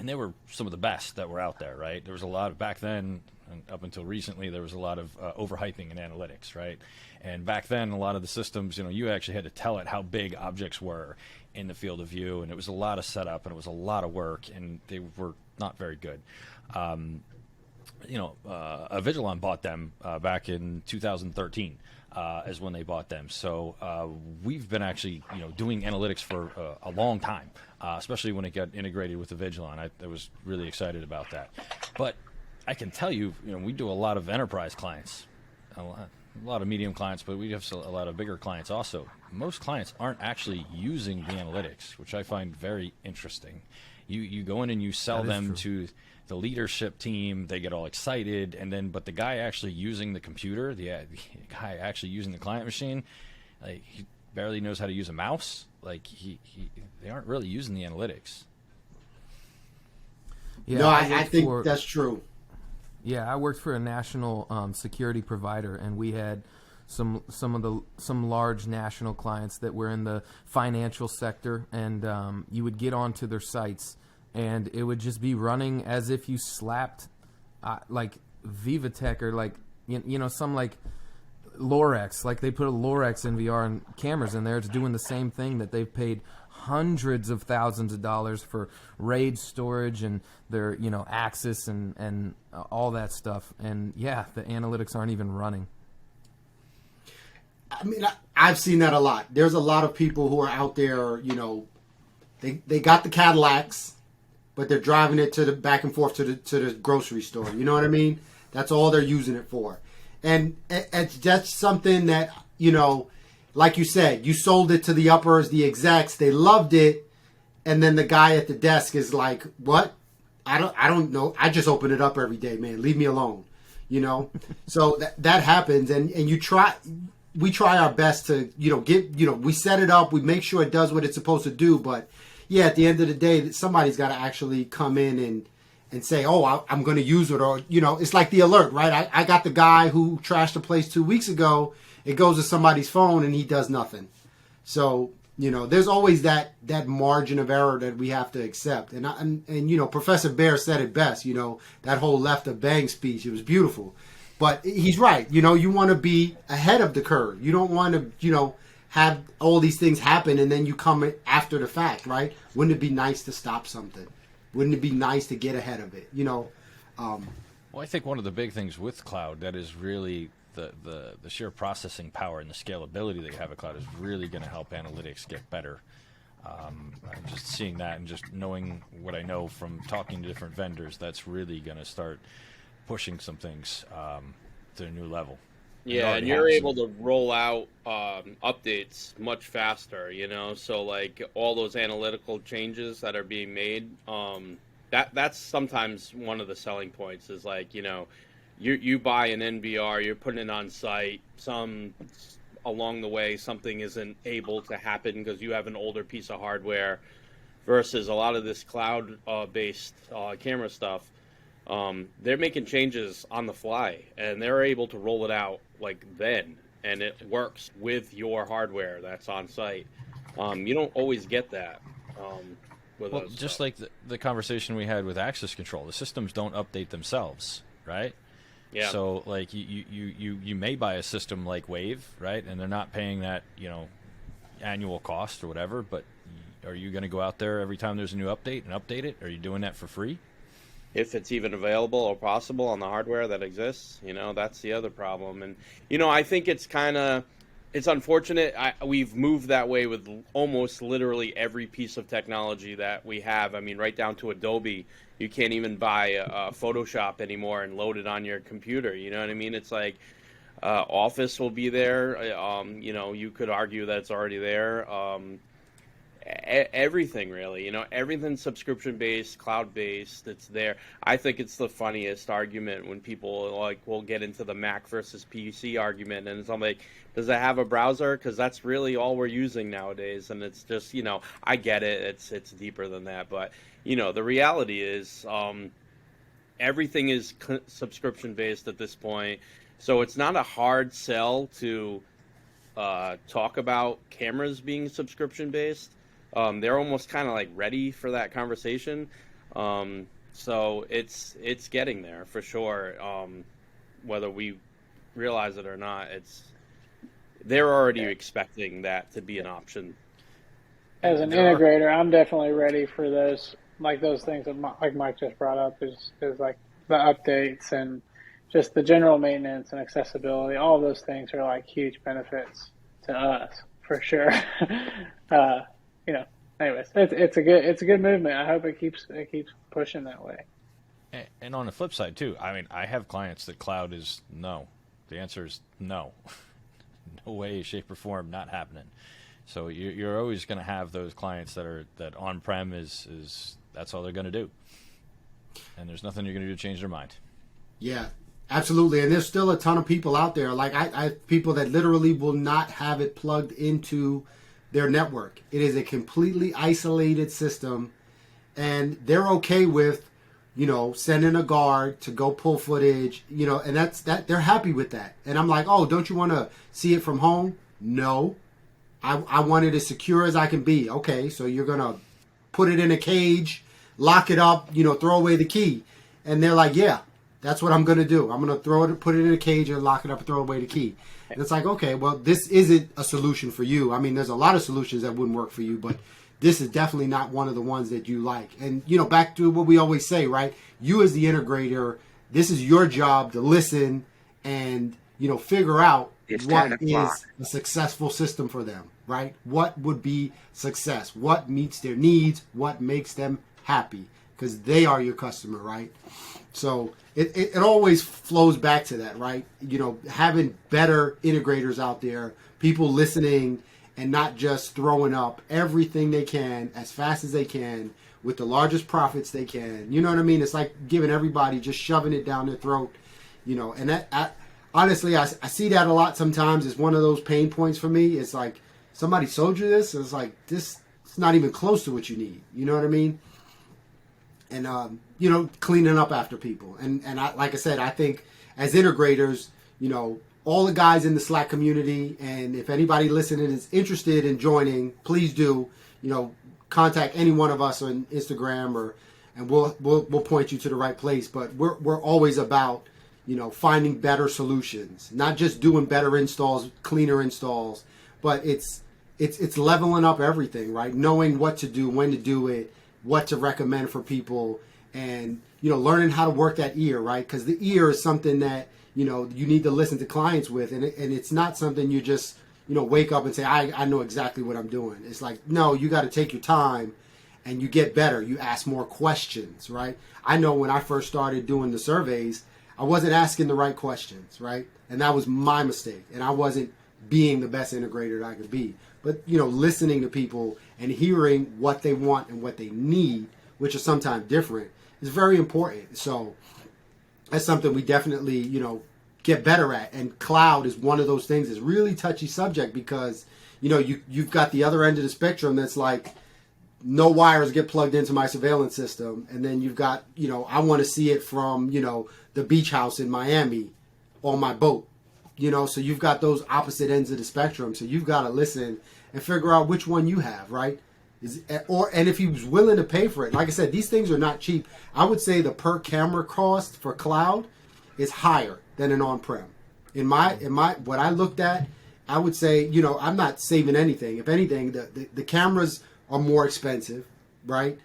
Speaker 1: they were some of the best that were out there, right? There was a lot of, back then, and up until recently, there was a lot of overhyping in analytics, right? And back then, a lot of the systems, you know, you actually had to tell it how big objects were in the field of view, and it was a lot of setup, and it was a lot of work, and they were not very good. Avigilon bought them back in 2013. Is when they bought them. So we've been actually, doing analytics for a long time, especially when it got integrated with the Avigilon. I was really excited about that. But I can tell you, we do a lot of enterprise clients, a lot of medium clients, but we have a lot of bigger clients also. Most clients aren't actually using the analytics, which I find very interesting. You go in and you sell them to the leadership team, they get all excited, but the guy actually using the computer, the guy actually using the client machine, like, he barely knows how to use a mouse. Like, they aren't really using the analytics.
Speaker 2: Yeah, no, I think that's true.
Speaker 4: Yeah, I worked for a national security provider, and we had some large national clients that were in the financial sector, and you would get onto their sites, and it would just be running as if you slapped like Vivatech or like some like Lorex, like they put a Lorex NVR and cameras in there. It's doing the same thing that they've paid hundreds of thousands of dollars for RAID storage and their Axis and all that stuff. And yeah, the analytics aren't even running.
Speaker 2: I mean, I've seen that a lot. There's a lot of people who are out there, they got the Cadillacs, but they're driving it back and forth to the grocery store. You know what I mean? That's all they're using it for. And that's something that, you know, like you said, you sold it to the uppers, the execs, they loved it, and then the guy at the desk is like, "What? I don't know. I just open it up every day, man. Leave me alone." You know? So that happens, and we try our best to, you know, we set it up, we make sure it does what it's supposed to do, but yeah, at the end of the day, somebody's got to actually come in and say, "Oh, I'm going to use it," or, you know, it's like the alert, right? I got the guy who trashed the place 2 weeks ago. It goes to somebody's phone and he does nothing. So, you know, there's always that margin of error that we have to accept. And you know, Professor Bear said it best. You know, that whole left of bang speech, it was beautiful. But he's right. You know, you want to be ahead of the curve. You don't want to, you know, have all these things happen and then you come after the fact, right? Wouldn't it be nice to stop something? Wouldn't it be nice to get ahead of it? You know.
Speaker 1: Well, I think one of the big things with cloud that is really the sheer processing power and the scalability that you have at cloud is really going to help analytics get better. I'm just seeing that and just knowing what I know from talking to different vendors, that's really going to start pushing some things to a new level.
Speaker 5: Yeah, and you're able to roll out updates much faster, you know, so like all those analytical changes that are being made, that's sometimes one of the selling points is like, you know, you buy an NVR, you're putting it on site, along the way something isn't able to happen because you have an older piece of hardware versus a lot of this cloud based camera stuff. They're making changes on the fly and they're able to roll it out like then, and it works with your hardware that's on site. You don't always get that.
Speaker 1: Well, just
Speaker 5: stuff.
Speaker 1: like the conversation we had with access control, the systems don't update themselves, right?
Speaker 5: Yeah.
Speaker 1: So like you may buy a system like Wave, right? And they're not paying that, you know, annual cost or whatever, but are you going to go out there every time there's a new update and update it? Are you doing that for free?
Speaker 5: If it's even available or possible on the hardware that exists, you know, that's the other problem. And, you know, I think it's unfortunate. We've moved that way with almost literally every piece of technology that we have. I mean, right down to Adobe. You can't even buy Photoshop anymore and load it on your computer. You know what I mean? It's like Office will be there. You know, you could argue that it's already there. Everything really, you know, everything's subscription-based, cloud-based, it's there. I think it's the funniest argument when people like will get into the Mac versus PC argument, and it's like, does it have a browser? Because that's really all we're using nowadays, and it's just, you know, I get it, it's deeper than that, but, you know, the reality is everything is subscription-based at this point, so it's not a hard sell to talk about cameras being subscription-based. They're almost kind of like ready for that conversation. So it's getting there for sure. Whether we realize it or not, they're already expecting that to be an option.
Speaker 3: As an integrator, I'm definitely ready for those things that like Mike just brought up is like the updates and just the general maintenance and accessibility. All of those things are like huge benefits to us for sure. You know, anyways, it's a good movement. I hope it keeps pushing that way.
Speaker 1: And on the flip side too, I mean, I have clients that cloud is no. The answer is no. No way, shape, or form, not happening. So you're always going to have those clients that on-prem is that's all they're going to do, and there's nothing you're going to do to change their mind.
Speaker 2: Yeah, absolutely. And there's still a ton of people out there. Like I have people that literally will not have it plugged into their network. It is a completely isolated system, and they're okay with, you know, sending a guard to go pull footage, you know, and that's they're happy with that. And I'm like, oh, don't you want to see it from home? No, I want it as secure as I can be. Okay, so you're gonna put it in a cage, lock it up, you know, throw away the key, and they're like, yeah, that's what I'm gonna do. I'm gonna put it in a cage and lock it up and throw away the key. And it's like, okay, well, this isn't a solution for you. I mean, there's a lot of solutions that wouldn't work for you, but this is definitely not one of the ones that you like. And, you know, back to what we always say, right? You as the integrator, this is your job to listen and, you know, figure out what is a successful system for them, right? What would be success? What meets their needs? What makes them happy? because they are your customer, right? So it always flows back to that, right? You know, having better integrators out there, people listening and not just throwing up everything they can as fast as they can with the largest profits they can. You know what I mean? It's like giving everybody, just shoving it down their throat, you know. And honestly, I see that a lot sometimes. It's one of those pain points for me. It's like, somebody sold you this, and it's like, this, it's not even close to what you need. You know what I mean? And, you know, cleaning up after people. And like I said, I think as integrators, you know, all the guys in the Slack community, and if anybody listening is interested in joining, please do, you know, contact any one of us on Instagram, and we'll point you to the right place. But we're always about, you know, finding better solutions, not just doing better installs, cleaner installs, but it's leveling up everything, right? Knowing what to do, when to do it, what to recommend for people, and, you know, learning how to work that ear, right? Because the ear is something that, you know, you need to listen to clients with, and it's not something you just, you know, wake up and say, I know exactly what I'm doing. It's like, no, you got to take your time, and you get better. You ask more questions, right? I know when I first started doing the surveys, I wasn't asking the right questions, right? And that was my mistake, and I wasn't being the best integrator that I could be. But, you know, listening to people and hearing what they want and what they need, which are sometimes different, is very important. So that's something we definitely, you know, get better at. And cloud is one of those things. It's really touchy subject because, you know, you've got the other end of the spectrum that's like, no wires get plugged into my surveillance system. And then you've got, you know, I want to see it from, you know, the beach house in Miami on my boat. You know, so you've got those opposite ends of the spectrum. So you've got to listen and figure out which one you have, right? And if he was willing to pay for it. Like I said, these things are not cheap. I would say the per camera cost for cloud is higher than an on-prem. In my what I looked at, I would say, you know, I'm not saving anything. If anything, the cameras are more expensive, right?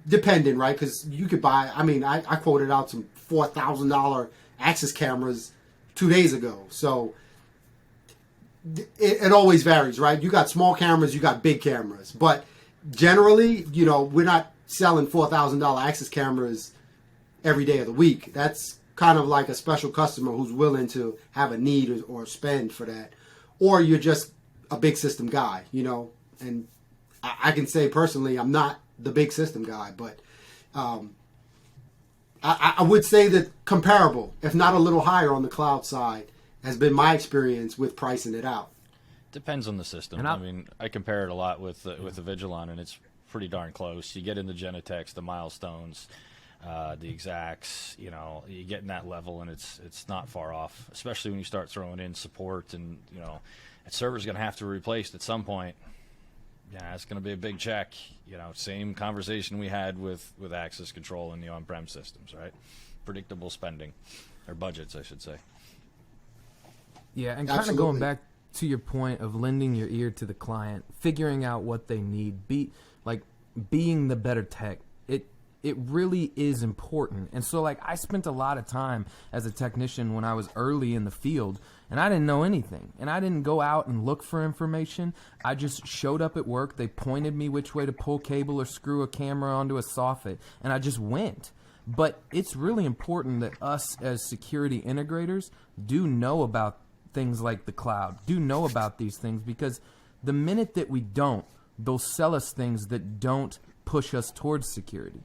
Speaker 2: Depending, right? Because you could buy, I mean, I quoted out some $4,000 Axis cameras 2 days ago. So it always varies, right? You got small cameras, you got big cameras. But generally, you know, we're not selling $4,000 Axis cameras every day of the week. That's kind of like a special customer who's willing to have a need or spend for that. Or you're just a big system guy, you know. And I can say personally, I'm not the big system guy, but I would say that comparable, if not a little higher on the cloud side, has been my experience with pricing it out.
Speaker 1: Depends on the system. I mean, I compare it a lot with the Vigilon, and it's pretty darn close. You get in the Genetechs, the Milestones, the Exacts, you know, you get in that level, and it's not far off, especially when you start throwing in support, and, you know, that server's going to have to be replaced at some point. Yeah, it's going to be a big check. You know, same conversation we had with access control in the on-prem systems, right? Predictable spending, or budgets, I should say.
Speaker 4: Yeah, and kind of going back to your point of lending your ear to the client, figuring out what they need, being the better tech. It really is important. And so, like, I spent a lot of time as a technician when I was early in the field, and I didn't know anything. And I didn't go out and look for information. I just showed up at work. They pointed me which way to pull cable or screw a camera onto a soffit, and I just went. But it's really important that us as security integrators do know about things like the cloud, do know about these things, because the minute that we don't, they'll sell us things that don't push us towards security.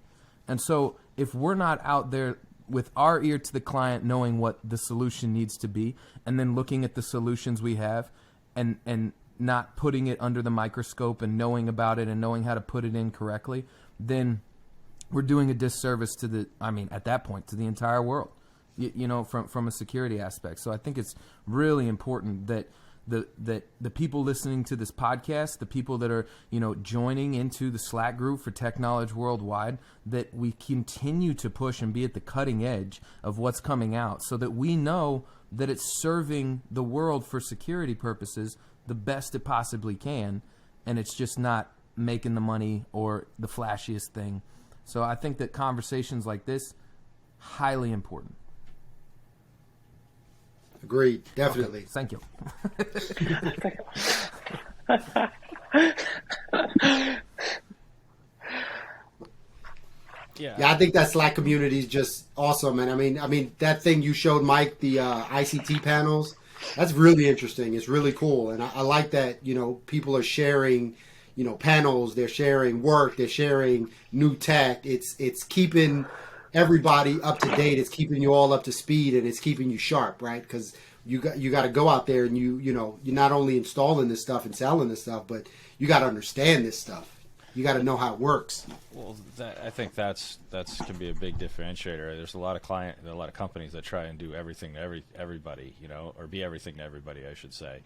Speaker 4: And so if we're not out there with our ear to the client, knowing what the solution needs to be, and then looking at the solutions we have and not putting it under the microscope and knowing about it and knowing how to put it in correctly, then we're doing a disservice to at that point, to the entire world, you know, from a security aspect. So I think it's really important that the people listening to this podcast, the people that are, you know, joining into the Slack group for Tech Knowledge Worldwide, that we continue to push and be at the cutting edge of what's coming out, so that we know that it's serving the world for security purposes the best it possibly can, and it's just not making the money or the flashiest thing. So I think that conversations like this, highly important.
Speaker 2: Agreed, definitely.
Speaker 4: Okay, thank you.
Speaker 2: Yeah, I think that Slack community is just awesome. And I mean that thing you showed Mike, the ICT panels, that's really interesting. It's really cool, and I like that. People are sharing, panels. They're sharing work. They're sharing new tech. It's keeping everybody up to date. It's keeping you all up to speed, and it's keeping you sharp, right? Because you got to go out there and you're not only installing this stuff and selling this stuff, but you got to understand this stuff. You got to know how it works.
Speaker 1: Well, I think that's can be a big differentiator. There's a lot of companies that try and do everything to everybody, or be everything to everybody, I should say.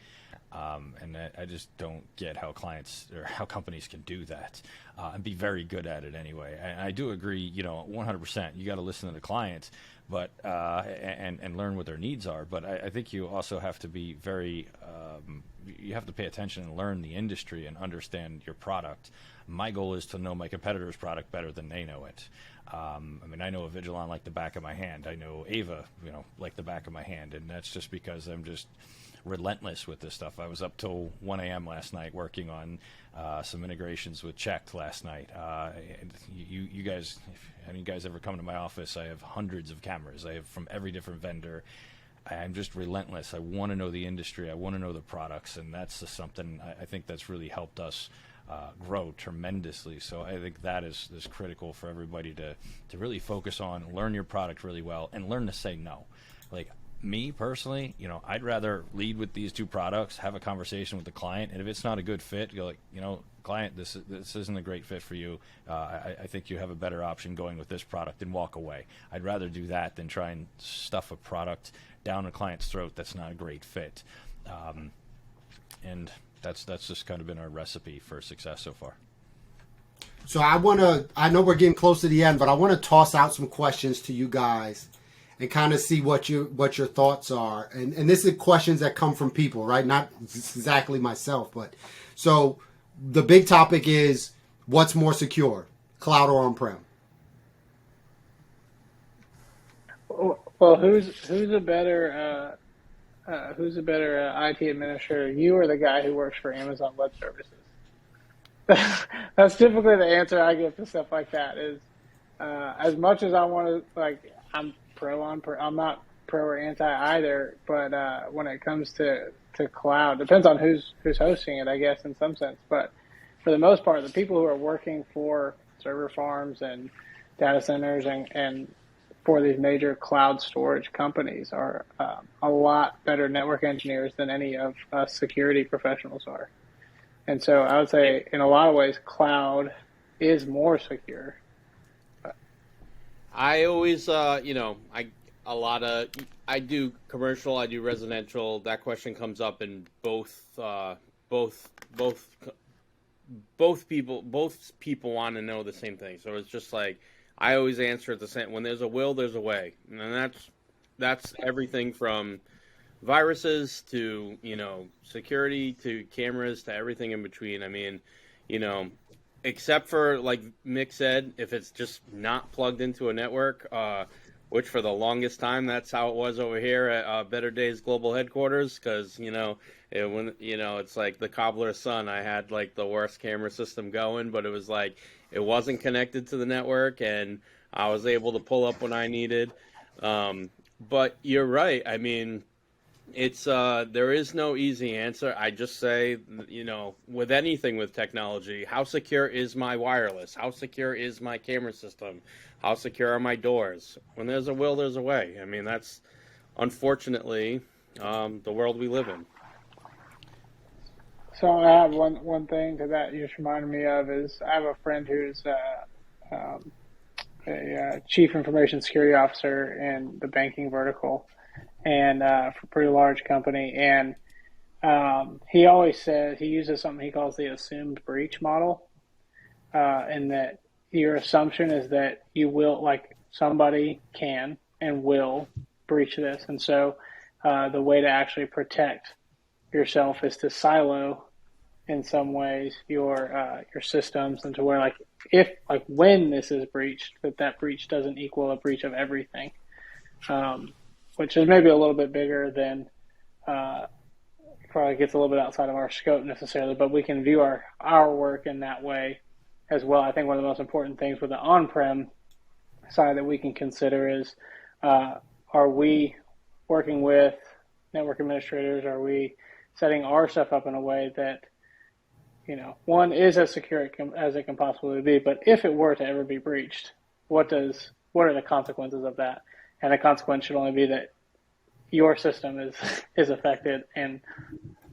Speaker 1: And I just don't get how clients or how companies can do that and be very good at it anyway. And I do agree, 100%. You got to listen to the clients, but and learn what their needs are. But I think you also have to be very you have to pay attention and learn the industry and understand your product. My goal is to know my competitor's product better than they know it. I know Avigilon like the back of my hand. I know Ava, like the back of my hand, and that's just because I'm just relentless with this stuff. I was up till 1 a.m. last night working on some integrations with Check last night. You guys, if any of you guys ever come to my office, I have hundreds of cameras. I have from every different vendor. I'm just relentless. I want to know the industry. I want to know the products, and that's just something I think that's really helped us grow tremendously. So I think that is critical for everybody to really focus on, learn your product really well, and learn to say no. Like me personally, I'd rather lead with these two products, have a conversation with the client, and if it's not a good fit, go like, client, this isn't a great fit for you. I think you have a better option going with this product, and walk away. I'd rather do that than try and stuff a product down a client's throat that's not a great fit. And that's just kind of been our recipe for success so far.
Speaker 2: So I know we're getting close to the end, but I want to toss out some questions to you guys and kind of see what your thoughts are. And this is questions that come from people, right? Not exactly myself, but so the big topic is, what's more secure, cloud or on-prem?
Speaker 3: Well, who's a better IT administrator, you or the guy who works for Amazon Web Services? That's typically the answer I give to stuff like that. Is as much as I want to, I'm I'm not pro or anti either. But when it comes to cloud, depends on who's hosting it, I guess, in some sense. But for the most part, the people who are working for server farms and data centers and for these major cloud storage companies are a lot better network engineers than any of us security professionals are. And so I would say in a lot of ways, cloud is more secure.
Speaker 5: I always, I do commercial, I do residential. That question comes up in both people want to know the same thing. So it's just like, I always answer it the same. When there's a will, there's a way, and that's everything from viruses to security to cameras to everything in between. I mean, except for like Mick said, if it's just not plugged into a network, which for the longest time that's how it was over here at Better Days Global Headquarters, because it's like the cobbler's son. I had like the worst camera system going, but it was like, it wasn't connected to the network, and I was able to pull up when I needed. But you're right. I mean, it's there is no easy answer. I just say, with anything with technology, how secure is my wireless? How secure is my camera system? How secure are my doors? When there's a will, there's a way. I mean, that's unfortunately the world we live in.
Speaker 3: So I have one thing that you just reminded me of is I have a friend who's a chief information security officer in the banking vertical, and for a pretty large company. And he always says he uses something he calls the assumed breach model, and that your assumption is that you will, like, somebody can and will breach this, and so the way to actually protect yourself is to silo in some ways your systems, and to where when this is breached, that breach doesn't equal a breach of everything, which is maybe a little bit bigger than probably gets a little bit outside of our scope necessarily, but we can view our work in that way as well. I think one of the most important things with the on-prem side that we can consider is, are we working with network administrators? Are we setting our stuff up in a way that, one is as secure as it can possibly be, but if it were to ever be breached, what are the consequences of that? And the consequence should only be that your system is affected, and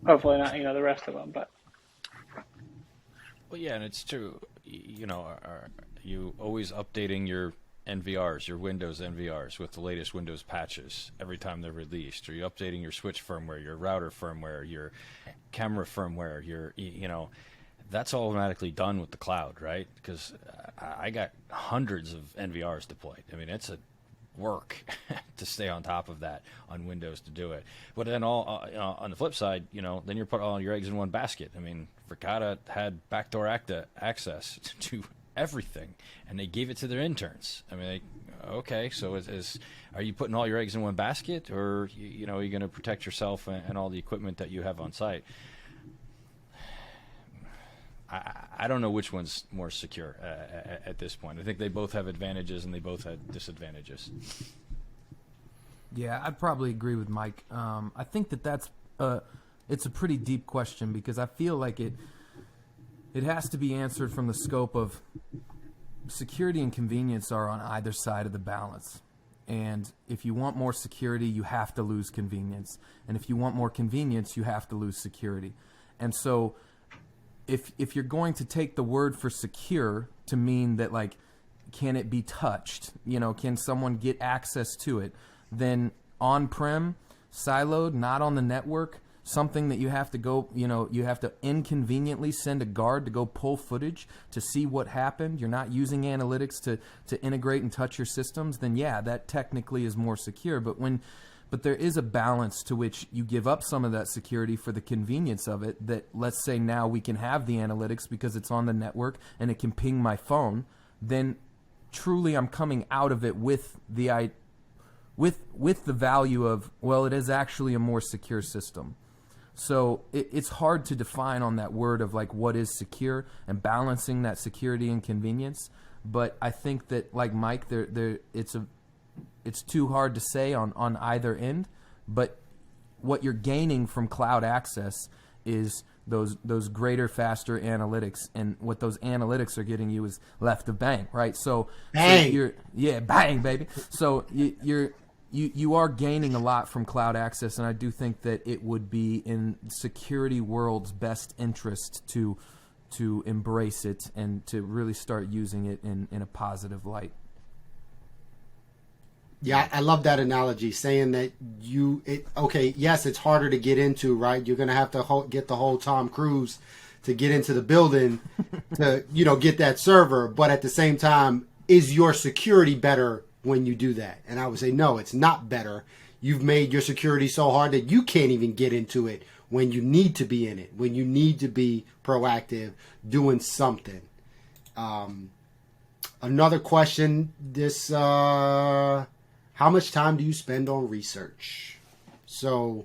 Speaker 3: hopefully not, the rest of them. But
Speaker 1: well, yeah, and it's true. Are you always updating your NVRs, your Windows NVRs, with the latest Windows patches every time they're released? Are you updating your switch firmware, your router firmware, your camera firmware, that's all automatically done with the cloud, right? Because I got hundreds of NVRs deployed. I mean, it's a work to stay on top of that on Windows to do it. But then on the flip side, then you're putting all your eggs in one basket. I mean, Verkada had backdoor access to everything, and they gave it to their interns. I mean, okay, so are you putting all your eggs in one basket, or are you going to protect yourself and all the equipment that you have on site? I don't know which one's more secure at this point. I think they both have advantages and they both have disadvantages.
Speaker 4: Yeah, I'd probably agree with Mike. I think that's it's a pretty deep question, because I feel like it has to be answered from the scope of security and convenience are on either side of the balance. And if you want more security, you have to lose convenience. And if you want more convenience, you have to lose security. And so if you're going to take the word for secure to mean that, like, can it be touched? Can someone get access to it? Then on-prem, siloed, not on the network, something that you have to go, you have to inconveniently send a guard to go pull footage to see what happened. You're not using analytics to integrate and touch your systems. Then yeah, that technically is more secure. But there is a balance to which you give up some of that security for the convenience of it. That, let's say now we can have the analytics because it's on the network and it can ping my phone. Then truly I'm coming out of it with the value of, well, it is actually a more secure system. So it's hard to define on that word of, like, what is secure and balancing that security and convenience. But I think that, like Mike, it's too hard to say on either end. But what you're gaining from cloud access is those greater, faster analytics, and what those analytics are getting you is left of bang, right? So
Speaker 2: bang,
Speaker 4: bang, baby. So you are gaining a lot from cloud access, and I do think that it would be in security world's best interest to embrace it and to really start using it in a positive light.
Speaker 2: Yeah, I love that analogy, saying that yes, it's harder to get into, right? You're going to have to get the whole Tom Cruise to get into the building to, get that server. But at the same time, is your security better when you do that? And I would say, no, it's not better. You've made your security so hard that you can't even get into it when you need to be in it, when you need to be proactive, doing something. Another question, how much time do you spend on research? So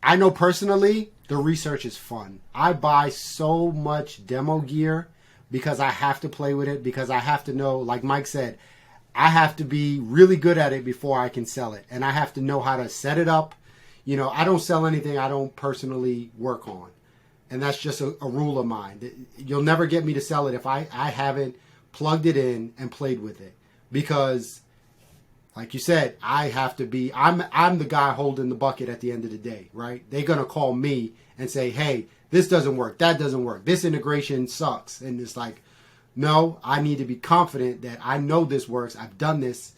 Speaker 2: I know personally the research is fun. I buy so much demo gear because I have to play with it, because I have to know, like Mike said, I have to be really good at it before I can sell it. And I have to know how to set it up. I don't sell anything I don't personally work on. And that's just a rule of mine. You'll never get me to sell it if I haven't plugged it in and played with it. Because, like you said, I have to be, I'm the guy holding the bucket at the end of the day, right? They're going to call me and say, hey, this doesn't work, that doesn't work, this integration sucks. And it's like, no, I need to be confident that I know this works. I've done this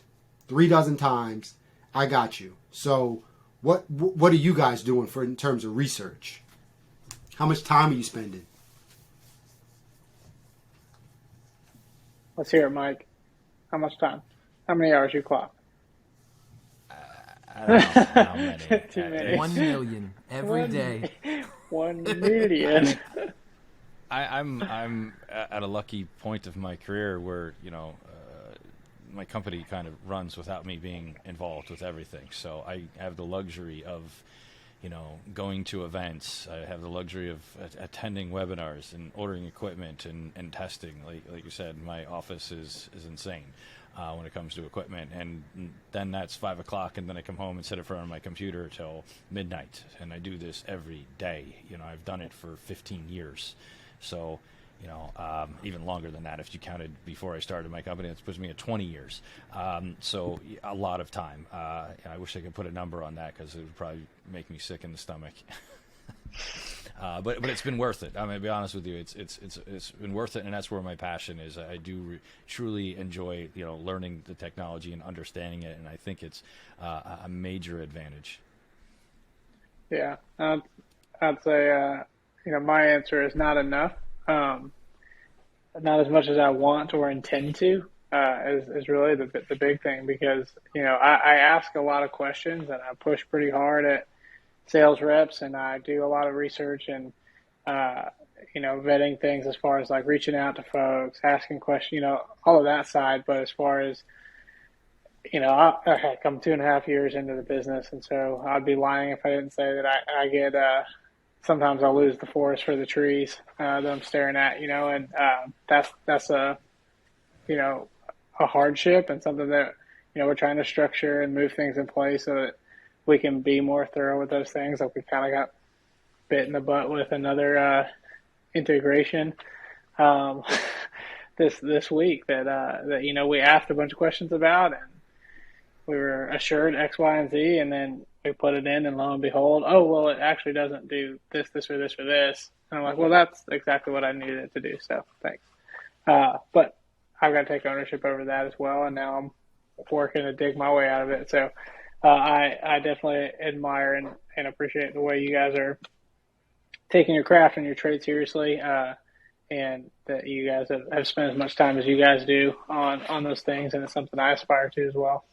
Speaker 2: 36 times. I got you. So what are you guys doing in terms of research? How much time are you spending?
Speaker 3: Let's hear it, Mike. How much time? How many hours you clock?
Speaker 1: I don't know how many.
Speaker 3: Too many.
Speaker 4: 1 million every day.
Speaker 3: 1 million.
Speaker 1: I'm at a lucky point of my career where my company kind of runs without me being involved with everything. So I have the luxury of going to events. I have the luxury of attending webinars and ordering equipment and testing. Like you said, my office is insane. when it comes to equipment, and then that's 5 o'clock, and then I come home and sit in front of my computer till midnight, and I do this every day. I've done it for 15 years, so even longer than that if you counted before I started my company. That puts me at 20 years, so a lot of time. I wish I could put a number on that, because it would probably make me sick in the stomach. But it's been worth it. I'm gonna be honest with you. It's been worth it, and that's where my passion is. I do truly enjoy learning the technology and understanding it, and I think it's a major advantage.
Speaker 3: Yeah, I'd say my answer is not enough. Not as much as I want or intend to is really the big thing, because I ask a lot of questions, and I push pretty hard at sales reps, and I do a lot of research and vetting things as far as like reaching out to folks, asking questions, all of that side. But as far as I'm 2.5 years into the business, and so I'd be lying if I didn't say that I get sometimes I'll lose the forest for the trees that I'm staring at, and that's a hardship, and something that we're trying to structure and move things in place so that we can be more thorough with those things. Like we kind of got bit in the butt with another integration this week that we asked a bunch of questions about, and we were assured X, Y, and Z, and then we put it in, and lo and behold, oh well, it actually doesn't do this, or this, or this. And I'm like, well, that's exactly what I needed it to do. So thanks. But I've got to take ownership over that as well, and now I'm working to dig my way out of it. So I definitely admire and appreciate the way you guys are taking your craft and your trade seriously, and that you guys have spent as much time as you guys do on those things, and it's something I aspire to as well.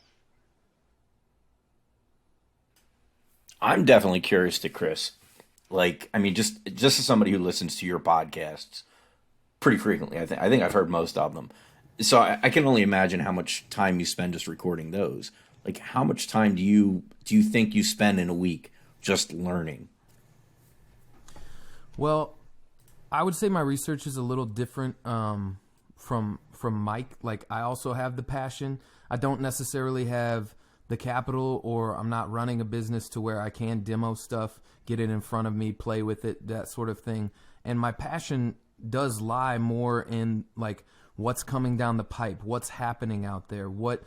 Speaker 7: I'm definitely curious to Chris. Just as somebody who listens to your podcasts pretty frequently, I think I've heard most of them. So I can only imagine how much time you spend just recording those. Like, how much time do you think you spend in a week just learning?
Speaker 4: Well, I would say my research is a little different from Mike. Like, I also have the passion. I don't necessarily have the capital, or I'm not running a business to where I can demo stuff, get it in front of me, play with it, that sort of thing. And my passion does lie more in like what's coming down the pipe, what's happening out there, what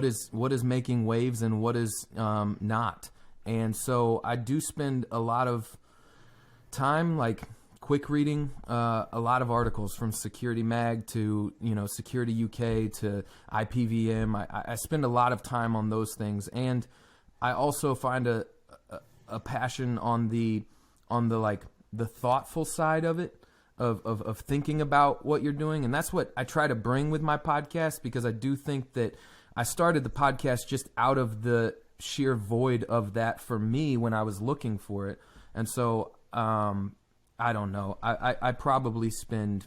Speaker 4: is making waves and what is not. And so I do spend a lot of time like quick reading a lot of articles from Security Mag to Security UK to IPVM. I spend a lot of time on those things, and I also find a passion on the like the thoughtful side of it, of thinking about what you're doing, and that's what I try to bring with my podcast, because I do think that I started the podcast just out of the sheer void of that for me when I was looking for it, and so I don't know. I probably spend,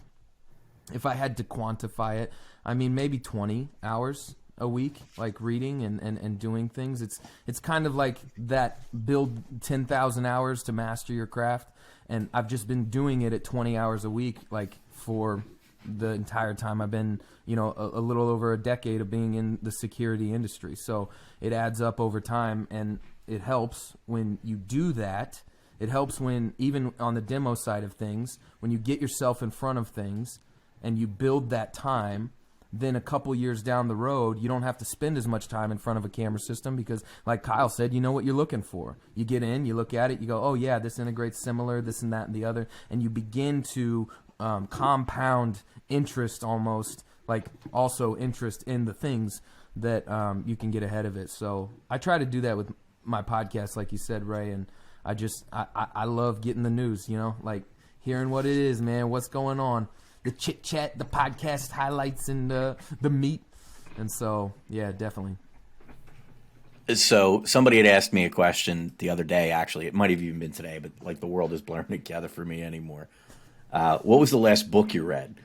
Speaker 4: if I had to quantify it, maybe 20 hours a week, like reading and doing things. It's kind of like that build 10,000 hours to master your craft. And I've just been doing it at 20 hours a week, like for the entire time I've been, a little over a decade of being in the security industry. So it adds up over time, and it helps when you do that. It helps when, even on the demo side of things, when you get yourself in front of things and you build that time, then a couple years down the road, you don't have to spend as much time in front of a camera system, because like Kyle said, you know what you're looking for. You get in, you look at it, you go, oh yeah, this integrates similar, this and that and the other, and you begin to compound interest, almost like also interest in the things that you can get ahead of it. So I try to do that with my podcast, like you said, Ray, and I love getting the news, like hearing what it is, man, what's going on, the chit chat, the podcast highlights, and the meat. And so, yeah, definitely.
Speaker 7: So somebody had asked me a question the other day, actually, it might have even been today, but like the world is blurring together for me anymore. What was the last book you read?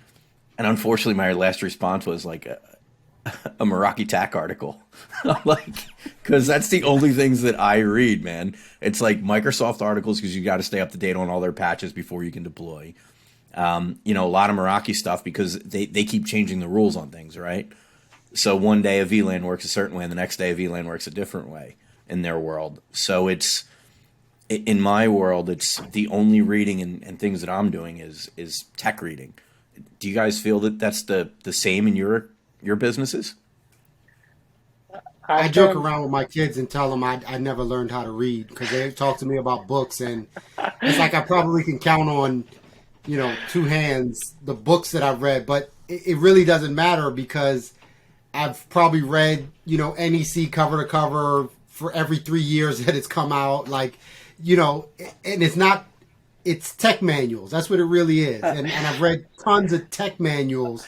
Speaker 7: And unfortunately, my last response was like a Meraki Tac article. Because that's the only things that I read, man. It's like Microsoft articles, because you got to stay up to date on all their patches before you can deploy. A lot of Meraki stuff, because they keep changing the rules on things, right? So one day a VLAN works a certain way, and the next day a VLAN works a different way in their world. So it's, in my world, it's the only reading and things that I'm doing is tech reading. Do you guys feel that that's the same in your businesses?
Speaker 2: I joke around with my kids and tell them I never learned how to read because they talk to me about books, and it's like I probably can count on, two hands the books that I've read, but it really doesn't matter because I've probably read, NEC cover to cover for every 3 years that it's come out, and it's tech manuals. That's what it really is. And I've read tons of tech manuals,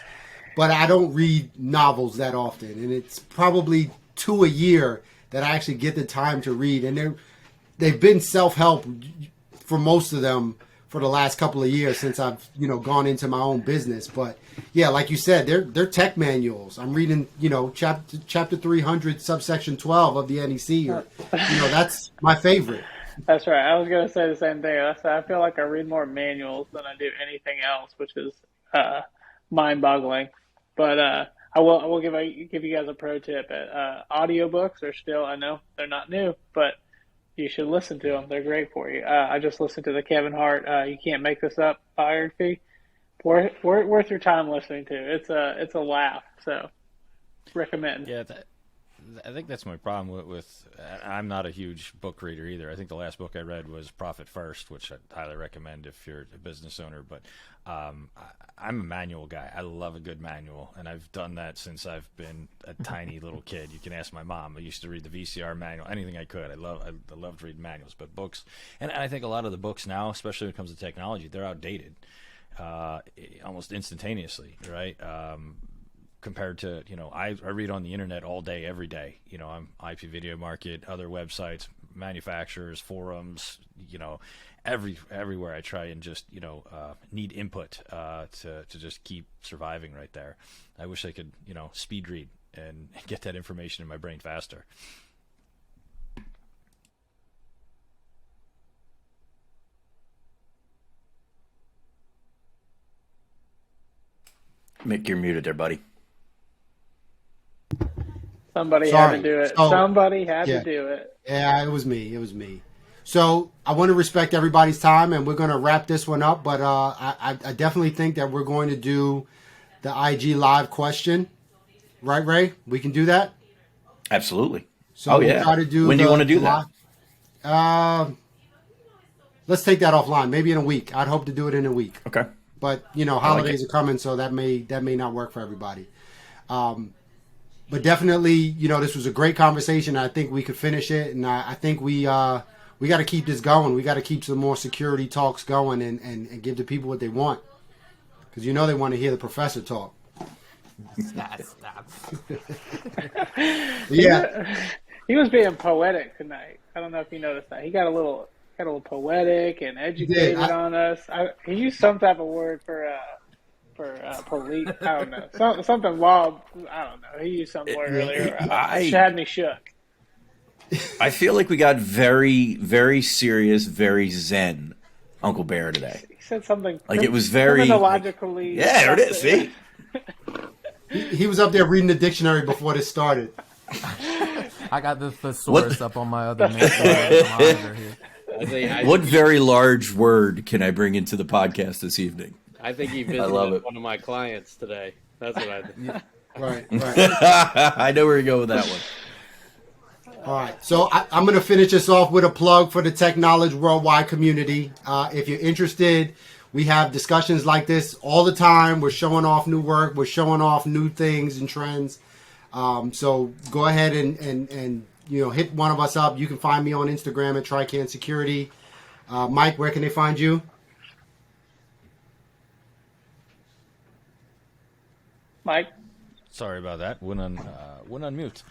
Speaker 2: but I don't read novels that often, and it's probably 2 a year that I actually get the time to read. And they've been self-help for most of them for the last couple of years since I've, gone into my own business. But yeah, like you said, they're tech manuals. I'm reading, chapter 300, subsection 12 of the NEC. That's my favorite.
Speaker 3: That's right. I was going to say the same thing. I feel like I read more manuals than I do anything else, which is mind-boggling. But I will give you guys a pro tip. Audiobooks are still, I know they're not new, but you should listen to them. They're great for you. I just listened to the Kevin Hart You Can't Make This Up biography. Worth your time listening to. It's a laugh. So recommend.
Speaker 1: Yeah, I think that's my problem with I'm not a huge book reader either. I think the last book I read was Profit First, which I highly recommend if you're a business owner. But I'm a manual guy. I love a good manual, and I've done that since I've been a tiny little kid. You can ask my mom. I used to read the VCR manual, anything I could. I loved reading manuals, but books. And I think a lot of the books now, especially when it comes to technology, they're outdated almost instantaneously, right? Compared to, I read on the internet all day, every day. I'm IP Video Market, other websites, manufacturers, forums, everywhere I try and just, need input to just keep surviving right there. I wish I could, speed read and get that information in my brain faster.
Speaker 7: Mick, you're muted there, buddy.
Speaker 3: Somebody had to do it. Somebody had
Speaker 2: yeah.
Speaker 3: to do it.
Speaker 2: Yeah, it was me. So I want to respect everybody's time, and we're going to wrap this one up. But I definitely think that we're going to do the IG live question. Right, Ray? We can do that?
Speaker 7: Absolutely.
Speaker 2: So we'll try to do
Speaker 7: when do you want to do that?
Speaker 2: Let's take that offline. Maybe in a week. I'd hope to do it in a week.
Speaker 7: Okay.
Speaker 2: But, holidays are coming, so that may not work for everybody. But definitely, this was a great conversation. I think we could finish it, and I think we got to keep this going. We got to keep some more security talks going and give the people what they want, because they want to hear the professor talk.
Speaker 4: Stop.
Speaker 2: Yeah,
Speaker 3: he was being poetic tonight. I don't know if you noticed that. He got a little poetic and educated on us. He used some type of word for police. I don't know. Something law. I don't know. He used some word earlier. It had me shook.
Speaker 7: I feel like we got very, very serious, very zen Uncle Bear today.
Speaker 3: He said something
Speaker 7: like it was very
Speaker 3: criminologically.
Speaker 7: Yeah, there it is. See,
Speaker 2: he was up there reading the dictionary before this started.
Speaker 4: I got the thesaurus up on my other monitor here.
Speaker 7: What very large word can I bring into the podcast this evening?
Speaker 5: I think he visited one of my clients today. That's what I think.
Speaker 2: Right.
Speaker 7: I know where you go with that one.
Speaker 2: All right, so I'm going to finish this off with a plug for the Tech Knowledge Worldwide community. If you're interested, we have discussions like this all the time. We're showing off new work. We're showing off new things and trends. So go ahead and hit one of us up. You can find me on Instagram at Trican Security. Mike, where can they find you?
Speaker 3: Mike?
Speaker 1: Sorry about that. Went on mute.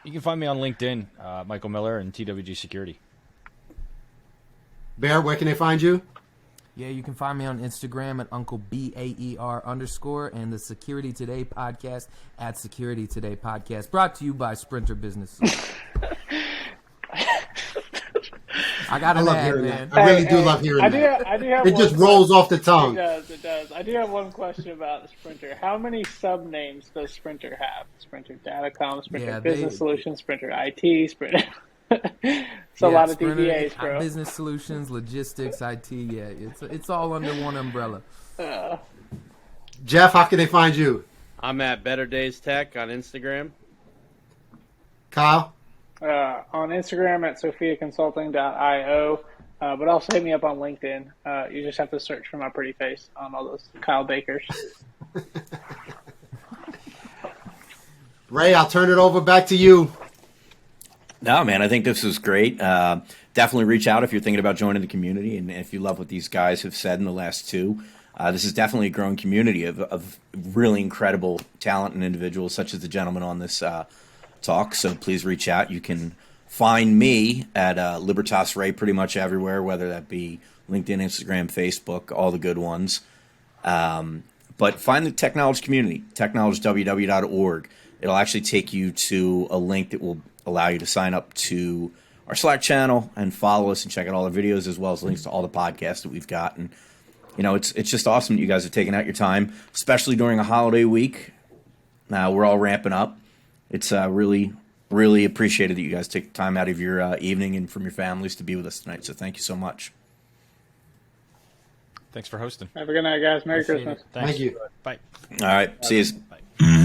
Speaker 1: You can find me on LinkedIn, Michael Miller and TWG Security.
Speaker 2: Bear, where can they find you?
Speaker 4: Yeah, you can find me on Instagram at Uncle BAER_ and the Security Today podcast at Security Today Podcast, brought to you by Sprinter Business. I got
Speaker 2: I
Speaker 4: an
Speaker 2: love
Speaker 4: ad,
Speaker 2: hearing
Speaker 4: man.
Speaker 2: that. I really do love hearing that.
Speaker 3: I do have
Speaker 2: It
Speaker 3: one
Speaker 2: just rolls off the
Speaker 3: It
Speaker 2: tongue.
Speaker 3: does. It does. I do have one question about the Sprinter. How many sub names does Sprinter have? Sprinter Datacom, Sprinter
Speaker 4: Yeah,
Speaker 3: Business Solutions, Sprinter IT, Sprinter. It's a
Speaker 4: Yeah,
Speaker 3: lot of
Speaker 4: Sprinter,
Speaker 3: DBAs, bro.
Speaker 4: Business solutions, logistics, IT. Yeah, it's all under one umbrella.
Speaker 2: Jeff, how can they find you?
Speaker 5: I'm at Better Days Tech on Instagram.
Speaker 2: Kyle?
Speaker 3: On Instagram at sophiaconsulting.io, but also hit me up on LinkedIn. You just have to search for my pretty face on all those Kyle Bakers.
Speaker 2: Ray, I'll turn it over back to you.
Speaker 7: No, man, I think this is great. Definitely reach out if you're thinking about joining the community, and if you love what these guys have said in the last two. This is definitely a growing community of really incredible talent and individuals, such as the gentleman on this talk. So please reach out. You can find me at Libertas Ray pretty much everywhere, whether that be LinkedIn, Instagram, Facebook, all the good ones. But find the technology community, technologyww.org. It'll actually take you to a link that will allow you to sign up to our Slack channel and follow us and check out all the videos, as well as links to all the podcasts that we've got. And it's just awesome that you guys are taking out your time, especially during a holiday week. Now we're all ramping up. It's really, really appreciated that you guys take time out of your evening and from your families to be with us tonight. So thank you so much.
Speaker 1: Thanks for hosting.
Speaker 3: Have a good night, guys. Merry
Speaker 4: Appreciate
Speaker 3: Christmas.
Speaker 1: Thanks.
Speaker 2: Thank you.
Speaker 1: Bye.
Speaker 7: All right. See you.
Speaker 1: Bye.